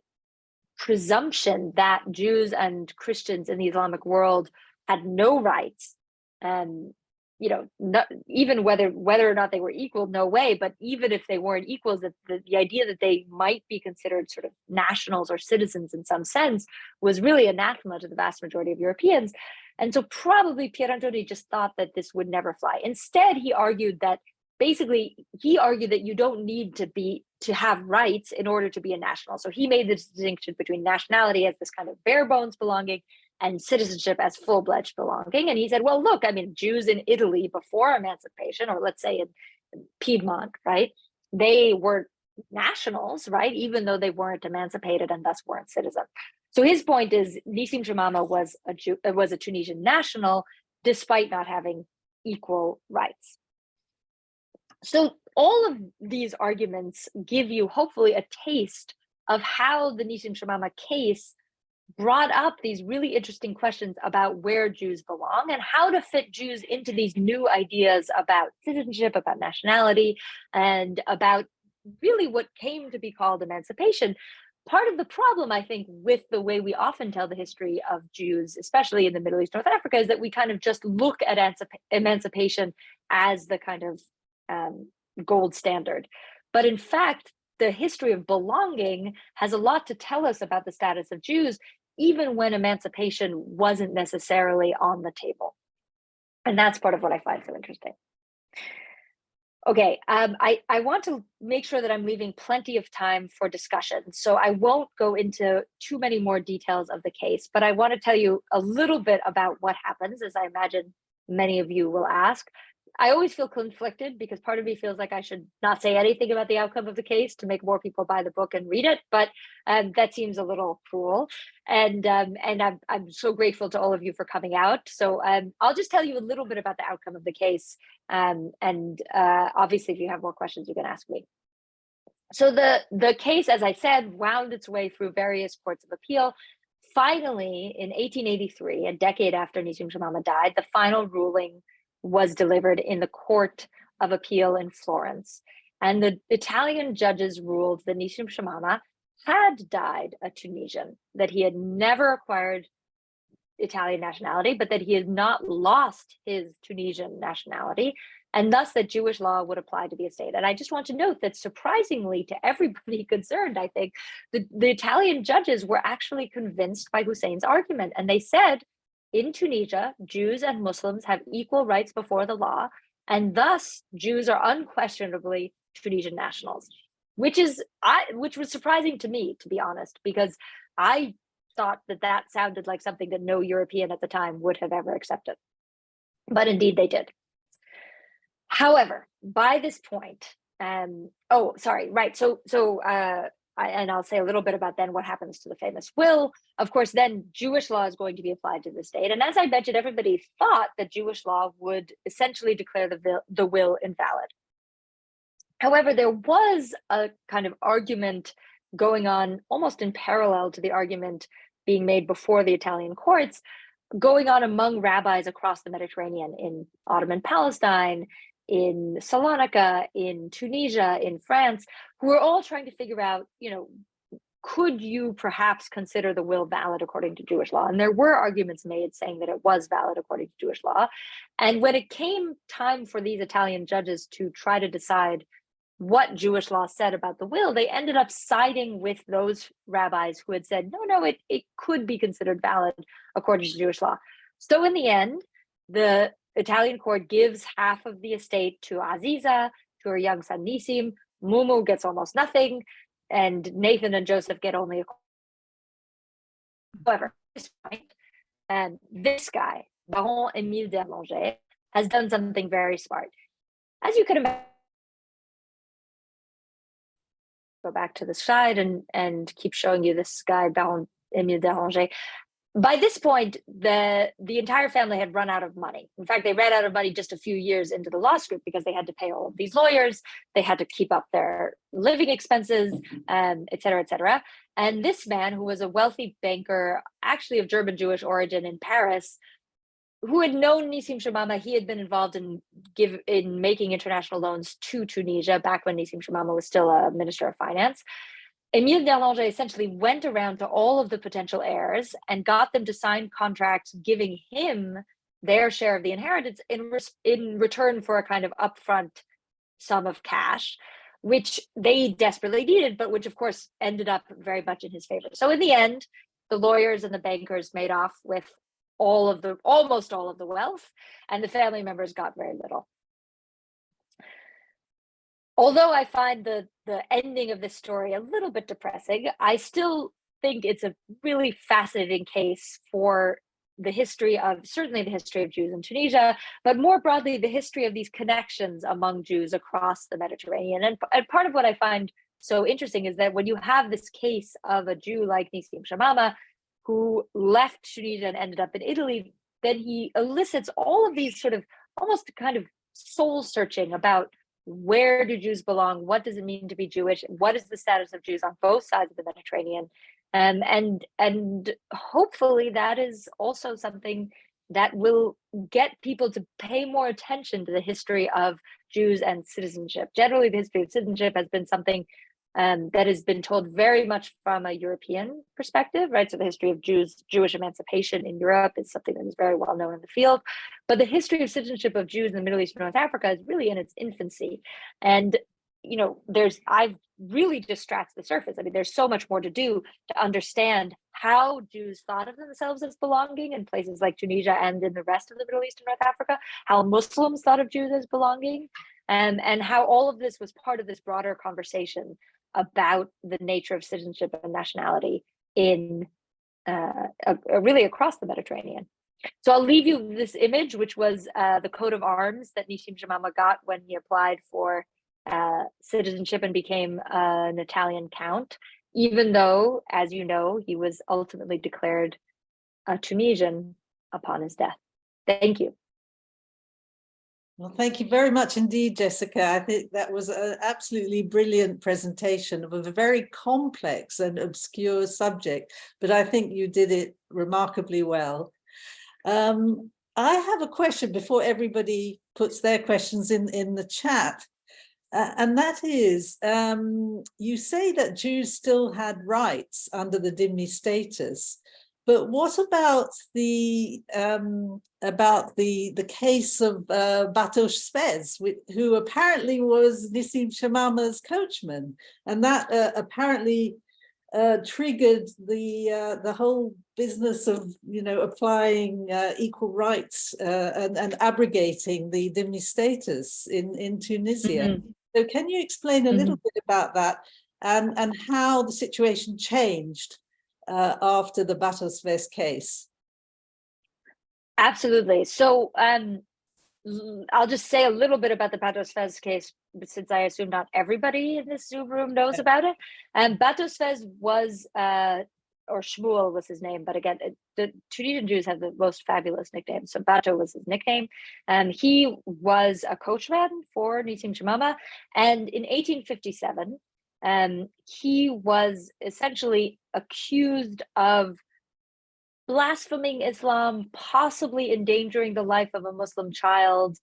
presumption that Jews and Christians in the Islamic world had no rights, you know, even whether or not they were equal, no way. But even if they weren't equals, the idea that they might be considered sort of nationals or citizens in some sense was really anathema to the vast majority of Europeans. And so probably Pierantoni just thought that this would never fly. Instead, he argued that you don't need to have rights in order to be a national. So he made the distinction between nationality as this kind of bare bones belonging and citizenship as full-fledged belonging. And he said, well, look, I mean, Jews in Italy before emancipation, or let's say in Piedmont, right, they were nationals, right, even though they weren't emancipated and thus weren't citizens. So his point is Nessim Shamama was a Tunisian national despite not having equal rights. So all of these arguments give you hopefully a taste of how the Nessim Shamama case brought up these really interesting questions about where Jews belong and how to fit Jews into these new ideas about citizenship, about nationality, and about really what came to be called emancipation. Part of the problem, I think, with the way we often tell the history of Jews, especially in the Middle East, North Africa, is that we kind of just look at emancipation as the kind of gold standard. But in fact, the history of belonging has a lot to tell us about the status of Jews, even when emancipation wasn't necessarily on the table. And that's part of what I find so interesting. Okay, I want to make sure that I'm leaving plenty of time for discussion. So I won't go into too many more details of the case, but I want to tell you a little bit about what happens, as I imagine many of you will ask. I always feel conflicted because part of me feels like I should not say anything about the outcome of the case to make more people buy the book and read it, but that seems a little cruel. And I'm so grateful to all of you for coming out. So I'll just tell you a little bit about the outcome of the case. Obviously, if you have more questions, you can ask me. So the case, as I said, wound its way through various courts of appeal. Finally, in 1883, a decade after Nessim Shamama died, the final ruling was delivered in the Court of Appeal in Florence. And the Italian judges ruled that Nessim Shamama had died a Tunisian, that he had never acquired Italian nationality, but that he had not lost his Tunisian nationality, and thus that Jewish law would apply to the estate. And I just want to note that surprisingly to everybody concerned, I think, the Italian judges were actually convinced by Hussein's argument. And they said, in Tunisia, Jews and Muslims have equal rights before the law, and thus Jews are unquestionably Tunisian nationals, which was surprising to me, to be honest, because I thought that sounded like something that no European at the time would have ever accepted. But indeed they did. However, by this point, and I'll say a little bit about then what happens to the famous will. Of course, then Jewish law is going to be applied to the state. And as I mentioned, everybody thought that Jewish law would essentially declare the will invalid. However, there was a kind of argument going on almost in parallel to the argument being made before the Italian courts, going on among rabbis across the Mediterranean, in Ottoman Palestine, in Salonika, in Tunisia, in France, who are all trying to figure out, could you perhaps consider the will valid according to Jewish law? And there were arguments made saying that it was valid according to Jewish law. And when it came time for these Italian judges to try to decide what Jewish law said about the will, they ended up siding with those rabbis who had said, no, it could be considered valid according to Jewish law. So in the end, the Italian court gives half of the estate to Aziza, to her young son Nissim. Mumu gets almost nothing, and Nathan and Joseph get only a. However, at this point, this guy, Baron Émile d'Erlanger, has done something very smart. As you can imagine, go back to the slide and keep showing you this guy, Baron Émile d'Erlanger. By this point, the entire family had run out of money. In fact, they ran out of money just a few years into the law school because they had to pay all of these lawyers. They had to keep up their living expenses, et cetera, et cetera. And this man, who was a wealthy banker, actually of German Jewish origin in Paris, who had known Nessim Shamama, he had been involved in making international loans to Tunisia back when Nessim Shamama was still a minister of finance. Émile d'Erlanger essentially went around to all of the potential heirs and got them to sign contracts giving him their share of the inheritance in return for a kind of upfront sum of cash, which they desperately needed, but which of course ended up very much in his favor. So in the end, the lawyers and the bankers made off with almost all of the wealth, and the family members got very little. Although I find the ending of this story a little bit depressing, I still think it's a really fascinating case for certainly the history of Jews in Tunisia, but more broadly, the history of these connections among Jews across the Mediterranean. And part of what I find so interesting is that when you have this case of a Jew like Nessim Shamama, who left Tunisia and ended up in Italy, then he elicits all of these sort of almost kind of soul searching about where do Jews belong? What does it mean to be Jewish? What is the status of Jews on both sides of the Mediterranean? And hopefully that is also something that will get people to pay more attention to the history of Jews and citizenship. Generally, the history of citizenship has been something that has been told very much from a European perspective, right? So the history of Jewish emancipation in Europe is something that is very well known in the field. But the history of citizenship of Jews in the Middle East and North Africa is really in its infancy. And, I've really just scratched the surface. I mean, there's so much more to do to understand how Jews thought of themselves as belonging in places like Tunisia and in the rest of the Middle East and North Africa, how Muslims thought of Jews as belonging, and how all of this was part of this broader conversation about the nature of citizenship and nationality in really across the Mediterranean. So I'll leave you this image, which was the coat of arms that Nessim Shamama got when he applied for citizenship and became an Italian count, even though, as you know, he was ultimately declared a Tunisian upon his death. Thank you. Well, thank you very much indeed, Jessica. I think that was an absolutely brilliant presentation of a very complex and obscure subject, but I think you did it remarkably well. I have a question before everybody puts their questions in the chat. And that is, you say that Jews still had rights under the dhimmi status, but what about the case of Batosh Spez, who apparently was Nessim Shamama's coachman, and that apparently triggered the whole business of applying equal rights and abrogating the dhimmi status in Tunisia. Mm-hmm. So can you explain a little bit about that and how the situation changed after the Batosh Spez case? Absolutely. So I'll just say a little bit about the Batosh Spez case, since I assume not everybody in this Zoom room knows about it. Batosh Spez was, or Shmuel was his name, but again, the Tunisian Jews have the most fabulous nicknames. So Bato was his nickname. He was a coachman for Nessim Shamama. And in 1857, He was essentially accused of blaspheming Islam, possibly endangering the life of a Muslim child,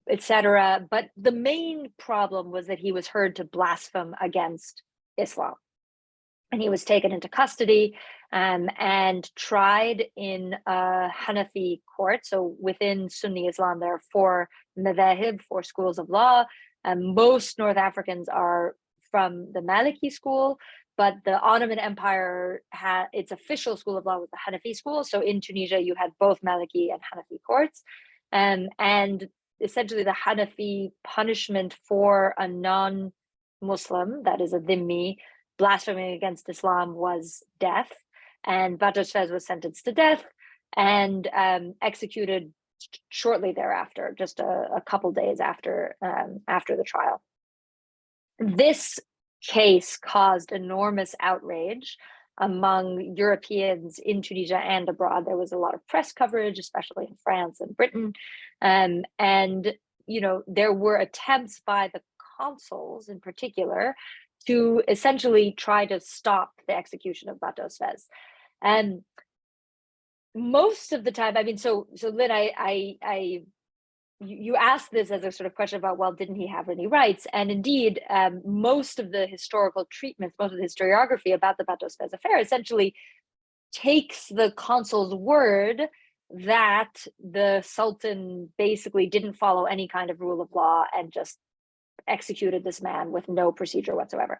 etc. But the main problem was that he was heard to blaspheme against Islam. And he was taken into custody and tried in a Hanafi court. So within Sunni Islam, there are four madhahib, four schools of law. Most North Africans are from the Maliki school, but the Ottoman Empire had its official school of law was the Hanafi school. So in Tunisia, you had both Maliki and Hanafi courts. And essentially the Hanafi punishment for a non-Muslim, that is a dhimmi, blaspheming against Islam was death. And Batos Fez was sentenced to death and executed shortly thereafter, just a couple days after the trial. This case caused enormous outrage among Europeans in Tunisia and abroad. There was a lot of press coverage, especially in France and Britain. And, there were attempts by the consuls in particular to essentially try to stop the execution of Batos Fez. And most of the time, so Lynn, you asked this as a sort of question about, well, didn't he have any rights? And indeed, most of the historical treatments, most of the historiography about the Batos Fez affair essentially takes the consul's word that the Sultan basically didn't follow any kind of rule of law and just executed this man with no procedure whatsoever.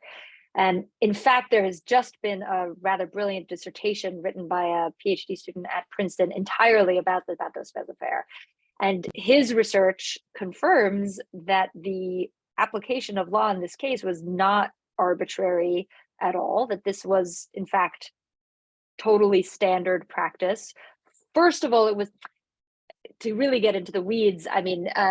And in fact, there has just been a rather brilliant dissertation written by a PhD student at Princeton entirely about the Batos Fez affair. And his research confirms that the application of law in this case was not arbitrary at all, that this was, in fact, totally standard practice. First of all, it was, to really get into the weeds,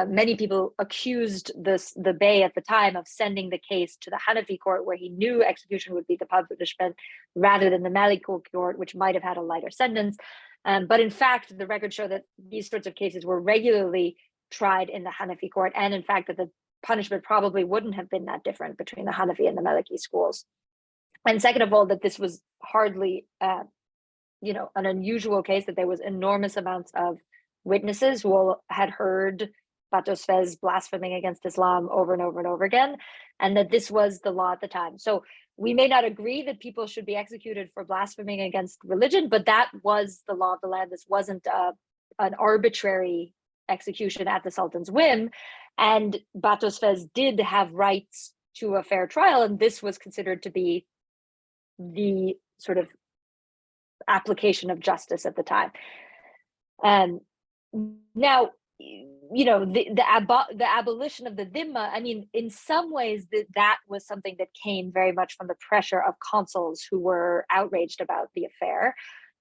many people accused the Bey at the time of sending the case to the Hanafi court, where he knew execution would be the punishment, rather than the Maliki court, which might have had a lighter sentence. But in fact, the records show that these sorts of cases were regularly tried in the Hanafi court, and in fact, that the punishment probably wouldn't have been that different between the Hanafi and the Maliki schools. And second of all, that this was hardly, an unusual case, that there was enormous amounts of witnesses who had heard Batos Fez blaspheming against Islam over and over and over again, and that this was the law at the time. So we may not agree that people should be executed for blaspheming against religion, but that was the law of the land. This wasn't an arbitrary execution at the Sultan's whim. And Batos Fez did have rights to a fair trial, and this was considered to be the sort of application of justice at the time. Now, the abolition of the dhimma, in some ways that was something that came very much from the pressure of consuls who were outraged about the affair.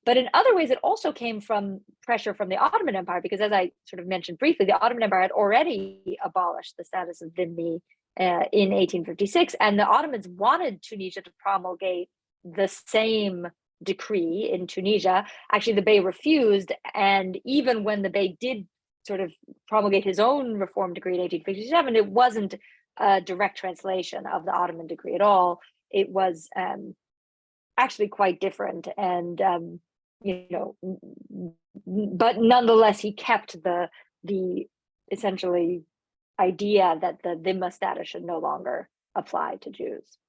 But in other ways, it also came from pressure from the Ottoman Empire, because as I sort of mentioned briefly, the Ottoman Empire had already abolished the status of dhimmi in 1856, and the Ottomans wanted Tunisia to promulgate the same decree in Tunisia. Actually, the Bey refused, and even when the Bey did sort of promulgate his own reform decree in 1857, it wasn't a direct translation of the Ottoman decree at all. It was actually quite different, and but nonetheless, he kept the essentially idea that the dhimma status should no longer apply to Jews.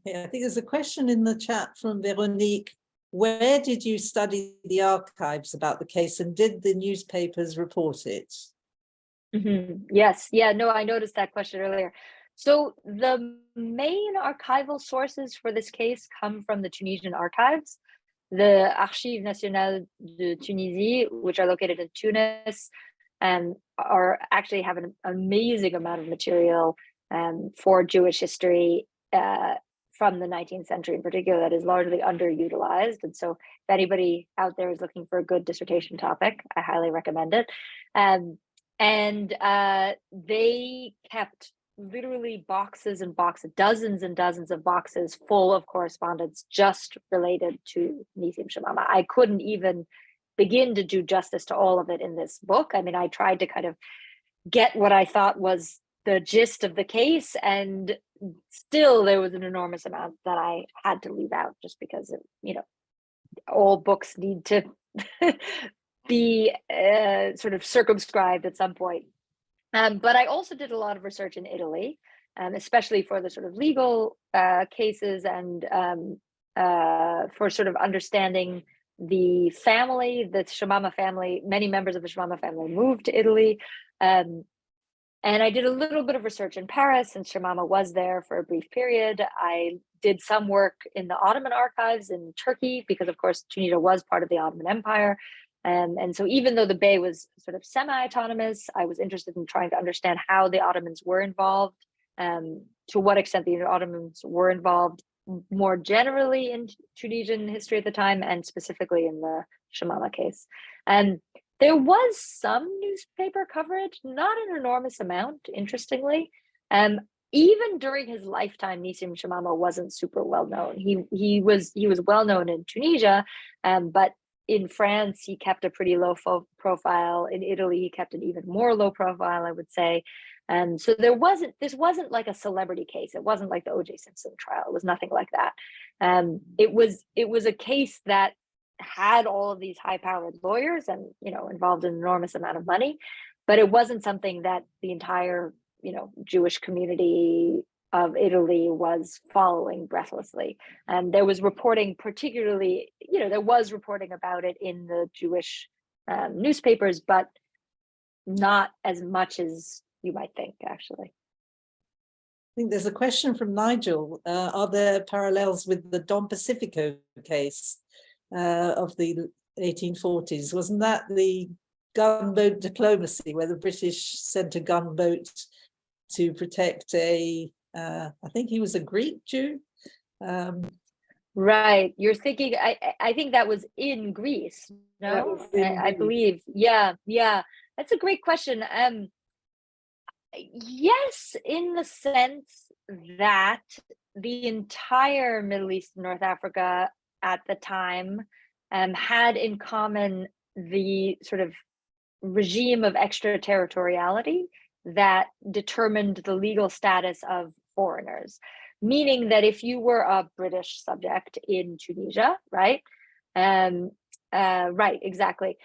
Okay, I think there's a question in the chat from Veronique. Where did you study the archives about the case, and did the newspapers report it? Mm-hmm. Yes, yeah, no, I noticed that question earlier. So the main archival sources for this case come from the Tunisian archives, the Archives Nationales de Tunisie, which are located in Tunis, and actually have an amazing amount of material for Jewish history from the 19th century in particular that is largely underutilized. And so if anybody out there is looking for a good dissertation topic, I highly recommend it. And they kept literally boxes and boxes, dozens and dozens of boxes full of correspondence just related to Nessim Shamama. I couldn't even begin to do justice to all of it in this book. I tried to kind of get what I thought was the gist of the case, and still there was an enormous amount that I had to leave out just because of, all books need to be sort of circumscribed at some point. But I also did a lot of research in Italy, especially for the sort of legal cases, and for sort of understanding the family, the Shamama family. Many members of the Shamama family moved to Italy. And I did a little bit of research in Paris, and Shamama was there for a brief period. I did some work in the Ottoman archives in Turkey, because of course Tunisia was part of the Ottoman Empire. And so even though the Bey was sort of semi-autonomous, I was interested in trying to understand how the Ottomans were involved, to what extent the Ottomans were involved more generally in Tunisian history at the time, and specifically in the Shamama case. And there was some newspaper coverage, not an enormous amount, interestingly. Even during his lifetime, Nessim Shamama wasn't super well known. He was well known in Tunisia, but in France he kept a pretty low profile. In Italy he kept an even more low profile, I would say. So this wasn't like a celebrity case. It wasn't like the O.J. Simpson trial. It was nothing like that. It was a case that had all of these high-powered lawyers and involved an enormous amount of money, but it wasn't something that the entire Jewish community of Italy was following breathlessly. And there was reporting, particularly, there was reporting about it in the Jewish newspapers, but not as much as you might think, actually. I think there's a question from Nigel. Are there parallels with the Don Pacifico case of the 1840s? Wasn't that the gunboat diplomacy, where the British sent a gunboat to protect I think he was a Greek Jew? Right. You're thinking, I think that was in Greece. No, I believe. Yeah. That's a great question. Yes, in the sense that the entire Middle East and North Africa at the time had in common the sort of regime of extraterritoriality that determined the legal status of foreigners, meaning that if you were a British subject in Tunisia, right? Right, exactly.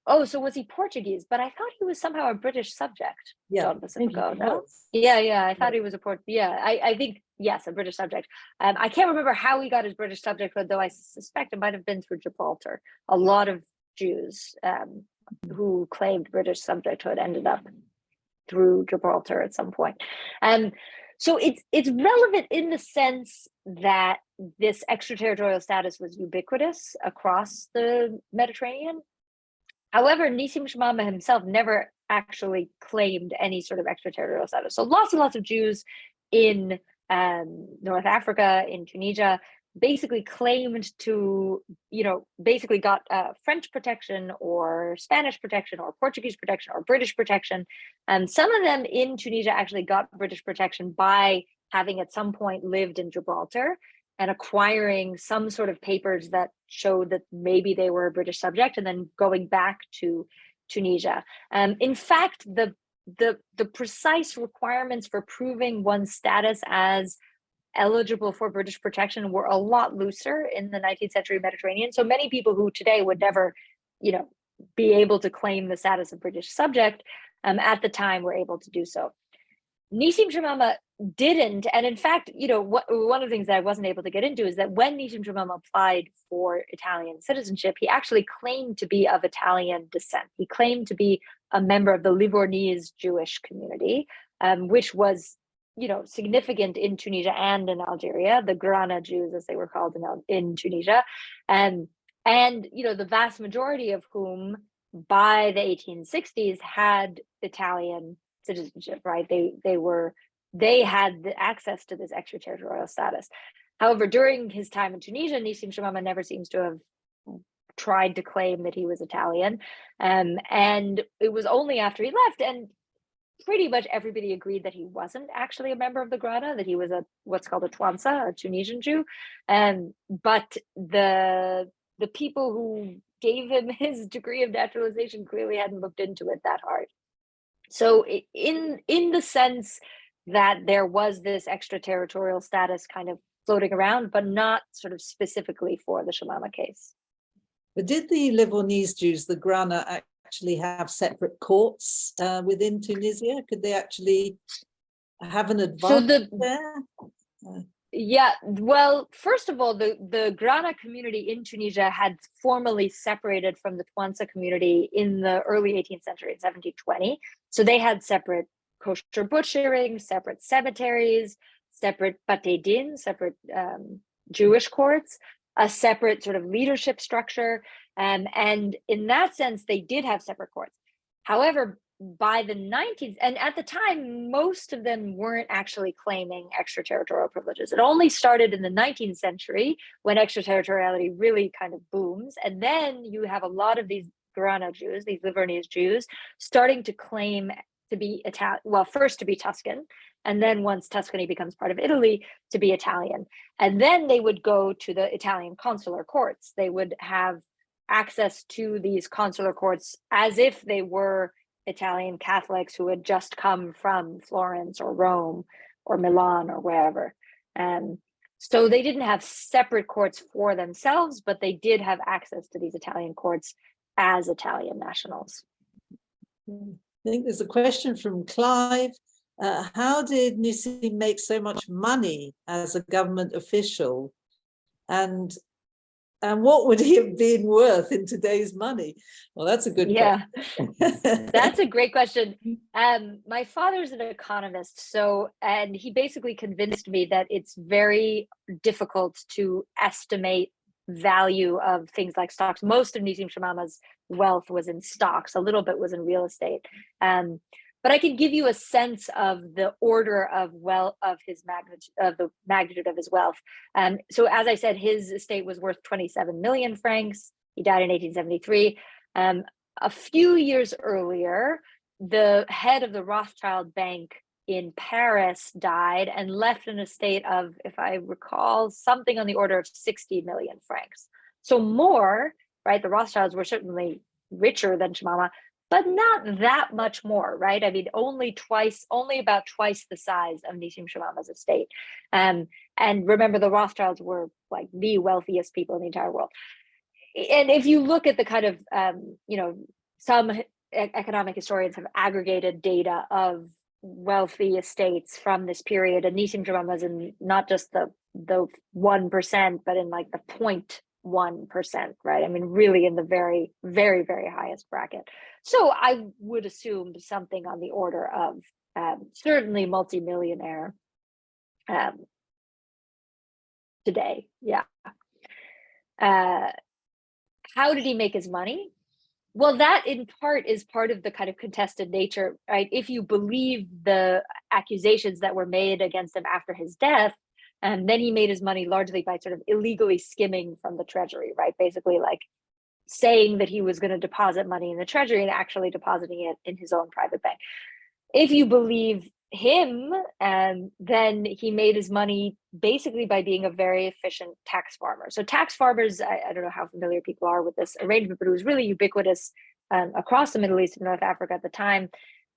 Oh, so was he Portuguese? But I thought he was somehow a British subject. Yeah, Don Pacifico, no? Yeah. I thought he was I think, yes, a British subject. I can't remember how he got his British subjecthood, though I suspect it might have been through Gibraltar. A lot of Jews who claimed British subjecthood ended up through Gibraltar at some point. So it's relevant in the sense that this extraterritorial status was ubiquitous across the Mediterranean. However, Nessim Shamama himself never actually claimed any sort of extraterritorial status. So lots and lots of Jews in North Africa, in Tunisia, basically claimed to, basically got French protection or Spanish protection or Portuguese protection or British protection. And some of them in Tunisia actually got British protection by having at some point lived in Gibraltar and acquiring some sort of papers that showed that maybe they were a British subject, and then going back to Tunisia. In fact, the precise requirements for proving one's status as eligible for British protection were a lot looser in the 19th century Mediterranean. So many people who today would never, be able to claim the status of British subject, at the time were able to do so. Nessim Shamama didn't, and in fact, one of the things that I wasn't able to get into is that when Nessim Shamama applied for Italian citizenship, he actually claimed to be of Italian descent. He claimed to be a member of the Livornese Jewish community, which was, significant in Tunisia and in Algeria, the Grana Jews, as they were called in Tunisia, and the vast majority of whom by the 1860s had Italian citizenship, right? They had the access to this extraterritorial status. However, during his time in Tunisia, Nessim Shamama never seems to have tried to claim that he was Italian. And it was only after he left, and pretty much everybody agreed that he wasn't actually a member of the Grana, that he was what's called a Twansa, a Tunisian Jew. But the people who gave him his degree of naturalization clearly hadn't looked into it that hard. So in the sense that there was this extraterritorial status kind of floating around, but not sort of specifically for the Shamama case. But did the Livornese Jews, the Grana, actually have separate courts within Tunisia? Could they actually have an advantage there? Yeah, well, first of all, the Grana community in Tunisia had formally separated from the Twansa community in the early 18th century, in 1720. So they had separate kosher butchering, separate cemeteries, separate bate din, separate Jewish courts, a separate sort of leadership structure. And in that sense, they did have separate courts. However, by the 19th, and at the time, most of them weren't actually claiming extraterritorial privileges. It only started in the 19th century when extraterritoriality really kind of booms. And then you have a lot of these Grana Jews, these Livornese Jews, starting to claim to be Italian, well, first to be Tuscan, and then once Tuscany becomes part of Italy, to be Italian. And then they would go to the Italian consular courts. They would have access to these consular courts as if they were Italian Catholics who had just come from Florence or Rome or Milan or wherever. So they didn't have separate courts for themselves, but they did have access to these Italian courts as Italian nationals. I think there's a question from Clive. How did Nessim make so much money as a government official? And what would he have been worth in today's money? Well, that's a good question. That's a great question. My father's an economist, and he basically convinced me that it's very difficult to estimate value of things like stocks. Most of Nessim Shamama's wealth was in stocks, a little bit was in real estate. But I can give you a sense of the order of wealth of his magnitude, of the magnitude of his wealth. So as I said, his estate was worth 27 million francs. He died in 1873. A few years earlier, the head of the Rothschild Bank in Paris died and left an estate of, if I recall, something on the order of 60 million francs. So more, right? The Rothschilds were certainly richer than Shamama, but not that much more, right? I mean, only about twice the size of Nessim Shamama's estate. And remember, the Rothschilds were like the wealthiest people in the entire world. And if you look at the kind of, some economic historians have aggregated data of wealthy estates from this period, and Nessim Shamama's in not just the 1%, but in like the 0.1%, right? I mean, really in the very, very, very highest bracket. So I would assume something on the order of certainly multimillionaire today. Yeah. How did he make his money? Well, that in part is part of the kind of contested nature, right? If you believe the accusations that were made against him after his death, and then he made his money largely by sort of illegally skimming from the treasury, right? Basically like saying that he was going to deposit money in the treasury and actually depositing it in his own private bank. If you believe him, then he made his money basically by being a very efficient tax farmer. So tax farmers, I don't know how familiar people are with this arrangement, but it was really ubiquitous across the Middle East and North Africa at the time,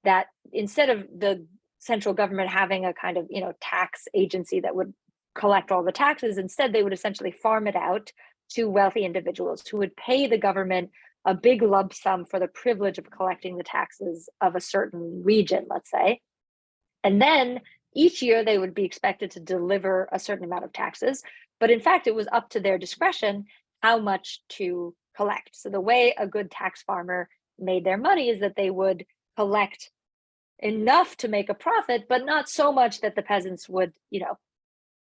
that instead of the central government having a kind of, tax agency that would collect all the taxes, instead they would essentially farm it out to wealthy individuals who would pay the government a big lump sum for the privilege of collecting the taxes of a certain region, let's say. And then each year they would be expected to deliver a certain amount of taxes. But in fact, it was up to their discretion how much to collect. So the way a good tax farmer made their money is that they would collect enough to make a profit, but not so much that the peasants would,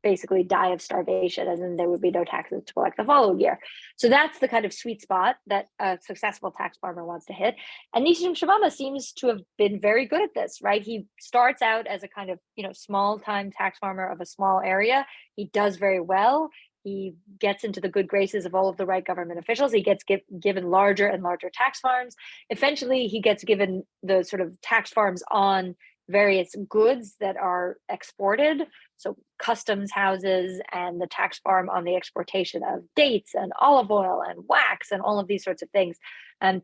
basically die of starvation, and then there would be no taxes to collect the following year. So that's the kind of sweet spot that a successful tax farmer wants to hit. And Nessim Shamama seems to have been very good at this, right? He starts out as a kind of, small-time tax farmer of a small area. He does very well. He gets into the good graces of all of the right government officials. He gets given larger and larger tax farms. Eventually, he gets given the sort of tax farms on various goods that are exported, so customs houses, and the tax farm on the exportation of dates and olive oil and wax and all of these sorts of things,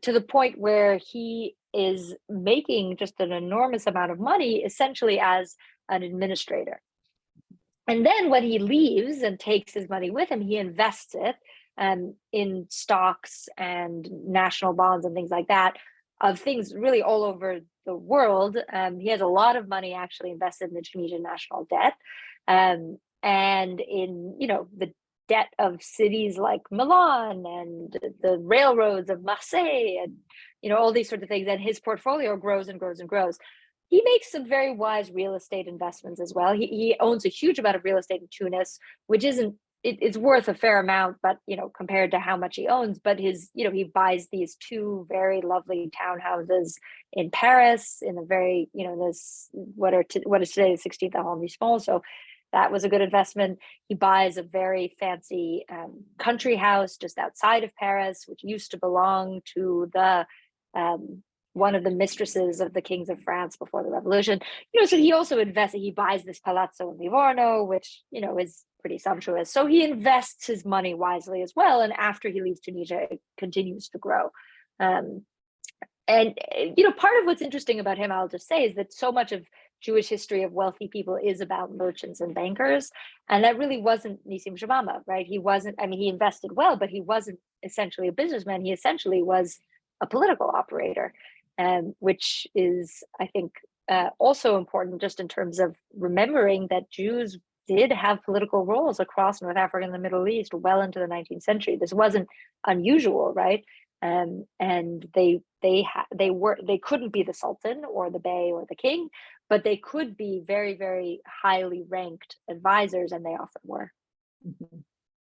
to the point where he is making just an enormous amount of money, essentially as an administrator. And then when he leaves and takes his money with him, he invests it in stocks and national bonds and things like that, of things really all over the world. He has a lot of money actually invested in the Tunisian national debt, and in, you know, the debt of cities like Milan and the railroads of Marseille, and, you know, all these sorts of things. And his portfolio grows and grows and grows. He makes some very wise real estate investments as well. He owns a huge amount of real estate in Tunis, which isn't, it's worth a fair amount, but, you know, compared to how much he owns. But his, you know, he buys these 2 very lovely townhouses in Paris, in a very, you know, this, what is today the 16th arrondissement. So that was a good investment. He buys a very fancy country house just outside of Paris, which used to belong to the one of the mistresses of the kings of France before the revolution. You know, so he also invests, he buys this palazzo in Livorno, which, you know, is pretty sumptuous. So he invests his money wisely as well. And after he leaves Tunisia, it continues to grow. And, you know, part of what's interesting about him, I'll just say, is that so much of Jewish history of wealthy people is about merchants and bankers. And that really wasn't Nessim Shamama, right? He wasn't, I mean, he invested well, but he wasn't essentially a businessman. He essentially was a political operator, which is, I think, also important just in terms of remembering that Jews did have political roles across North Africa and the Middle East well into the 19th century. This wasn't unusual, right? And they couldn't be the Sultan or the Bey or the King, but they could be very, very highly ranked advisors, and they often were. Mm-hmm.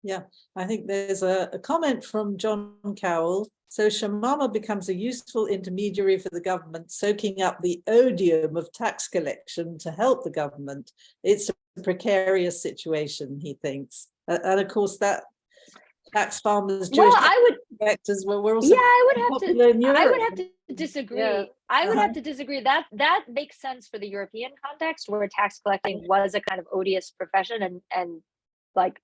Yeah, I think there's a comment from John Cowell. So Shamama becomes a useful intermediary for the government, soaking up the odium of tax collection to help the government. It's a precarious situation, he thinks. And of course, that tax farmers, Jewish collectors were also popular in Europe. I would have to disagree. Yeah. I would have to disagree. That makes sense for the European context, where tax collecting was a kind of odious profession, and like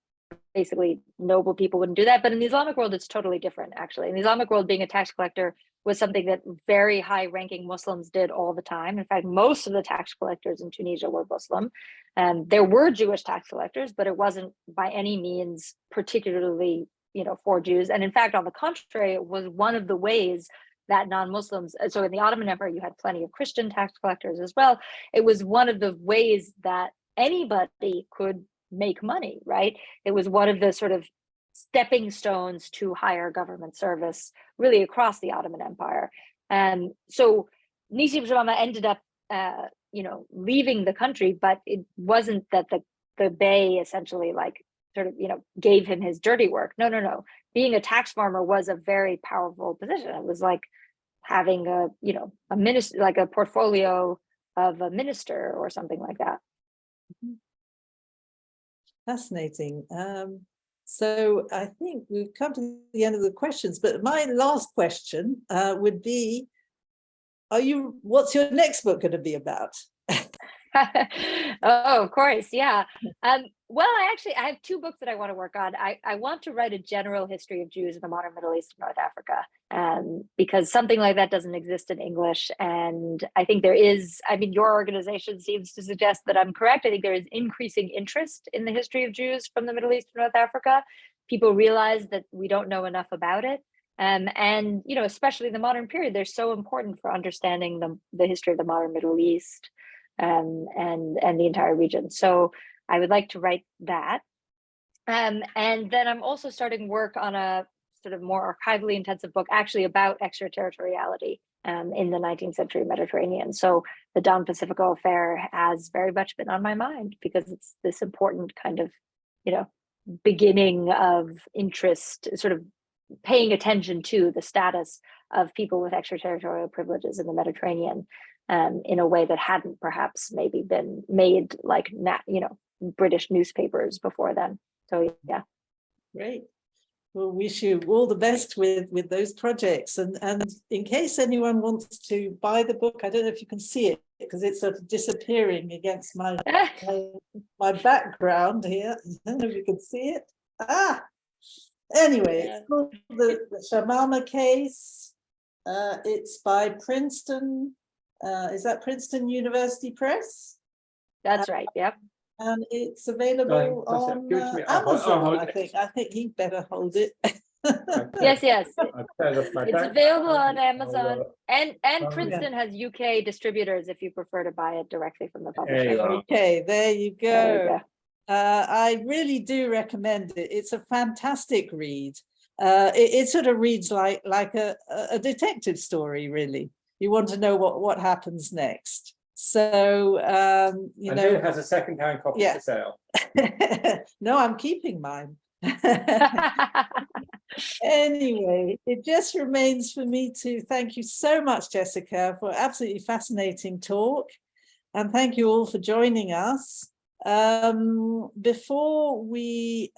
basically noble people wouldn't do that. But in the Islamic world, it's totally different, actually. In the Islamic world, being a tax collector was something that very high-ranking Muslims did all the time. In fact, most of the tax collectors in Tunisia were Muslim. There were Jewish tax collectors, but it wasn't by any means particularly, you know, for Jews. And in fact, on the contrary, it was one of the ways that non-Muslims, so in the Ottoman Empire, you had plenty of Christian tax collectors as well. It was one of the ways that anybody could make money, right? It was one of the sort of stepping stones to higher government service, really across the Ottoman Empire. And so Nessim Shamama ended up, you know, leaving the country, but it wasn't that the Bey essentially like sort of, you know, gave him his dirty work. No. Being a tax farmer was a very powerful position. It was like having a, you know, a minister, like a portfolio of a minister or something like that. Fascinating. So I think we've come to the end of the questions, but my last question would be, what's your next book going to be about? Oh, of course. Yeah. Well, I have 2 books that I want to work on. I want to write a general history of Jews in the modern Middle East and North Africa, because something like that doesn't exist in English. And I think there is, I mean, your organization seems to suggest that I'm correct. I think there is increasing interest in the history of Jews from the Middle East and North Africa. People realize that we don't know enough about it. And, you know, especially the modern period, they're so important for understanding the history of the modern Middle East. And the entire region. So I would like to write that. And then I'm also starting work on a sort of more archivally intensive book, actually about extraterritoriality in the 19th century Mediterranean. So the Don Pacifico affair has very much been on my mind, because it's this important kind of, you know, beginning of interest, sort of paying attention to the status of people with extraterritorial privileges in the Mediterranean. In a way that hadn't perhaps maybe been made like, you know, British newspapers before then. So yeah. Great. We'll wish you all the best with those projects. And in case anyone wants to buy the book, I don't know if you can see it because it's sort of disappearing against my background here. I don't know if you can see it. Anyway, it's called the Shamama Case. It's by Princeton. Is that Princeton University Press? That's right. Yep. And it's available on Amazon, I think. I think he'd better hold it. Yes, yes. It's It's available on Amazon, and yeah. Princeton has UK distributors if you prefer to buy it directly from the publisher. Okay, there you go. There you go. I really do recommend it. It's a fantastic read. It sort of reads like a detective story, really. You want to know what happens next. So, you know, it has a second-hand copy for sale. No, I'm keeping mine. Anyway, it just remains for me to thank you so much, Jessica, for absolutely fascinating talk. And thank you all for joining us. Before we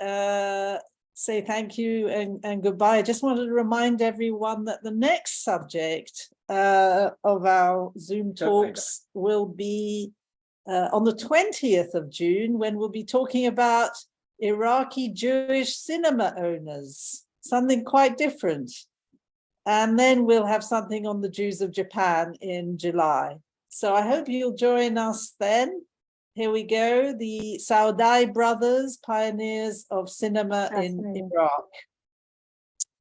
say thank you and goodbye, I just wanted to remind everyone that the next subject of our Zoom talks will be on the 20th of June, when we'll be talking about Iraqi Jewish cinema owners, something quite different. And then we'll have something on the Jews of Japan in July. So I hope you'll join us then. Here we go, the Saudai brothers, pioneers of cinema in Iraq,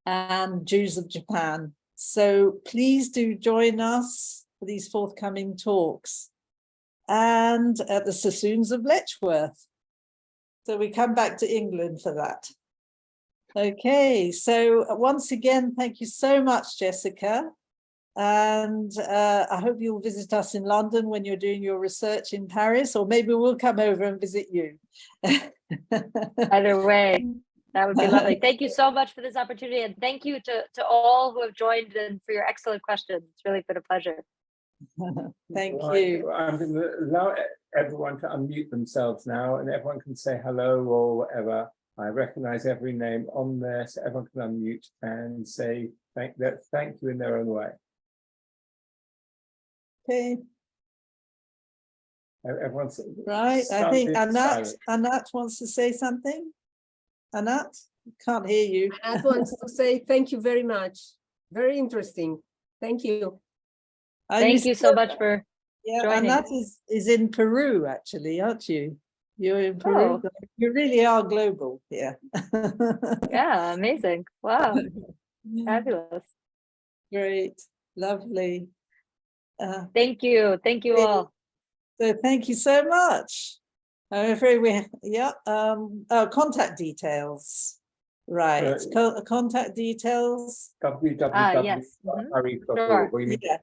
and Jews of Japan. So please do join us for these forthcoming talks, and at the Sassoons of Letchworth. So we come back to England for that. Okay, so once again, thank you so much, Jessica. And I hope you'll visit us in London when you're doing your research in Paris, or maybe we'll come over and visit you. Either way, that would be lovely. Thank you so much for this opportunity, and thank you to all who have joined and for your excellent questions. It's really been a pleasure. Thank you. I'm going to allow everyone to unmute themselves now, and everyone can say hello or whatever. I recognize every name on there, so everyone can unmute and say thank you in their own way. Okay. Everyone's right. I think Anat wants to say something. Anat, can't hear you. Anat wants to say thank you very much. Very interesting. Thank you. Thank you so much for joining. Anat is in Peru, actually, aren't you? You're in Peru. Oh. You really are global. Yeah. Yeah, amazing. Wow. Fabulous. Great. Lovely. Thank you all. So thank you so much. I'm afraid contact details. Right. Contact details. www.harif.org. Sure.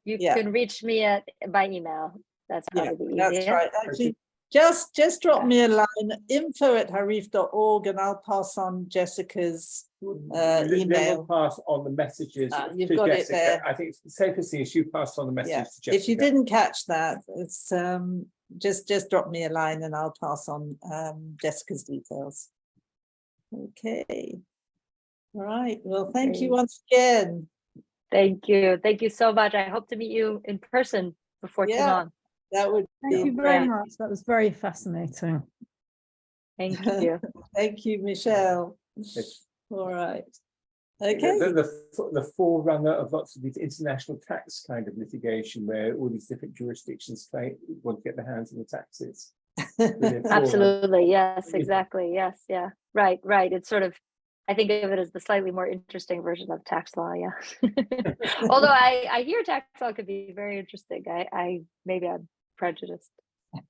You can reach me by email. That's probably the easiest. That's right. Actually, just drop me a line, info@harif.org, and I'll pass on Jessica's email. We'll pass on the messages you've to got Jessica. it there. I think it's the safest thing is you passed on the message to Jessica. If you didn't catch that, it's just drop me a line and I'll pass on Jessica's details. Okay. All right. Well, thank you once again. Thank you. Thank you so much. I hope to meet you in person before too long. That would Thank you very much. That was very fascinating. Thank you. Thank you, Michelle. All right. Okay. The forerunner of lots of these international tax kind of litigation, where all these different jurisdictions want to get their hands on the taxes. Absolutely. Yes, exactly. Yes. Yeah. Right. It's sort of, I think of it as the slightly more interesting version of tax law. Yeah. Although I hear tax law could be very interesting. Maybe I'm prejudiced.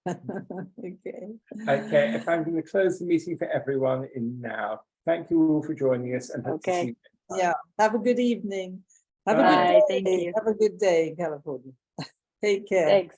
Okay. If I'm going to close the meeting for everyone in now. Thank you all for joining us, and hope to see you. Yeah. Have a good evening. Have a good day. Have a good day in California. Take care. Thanks.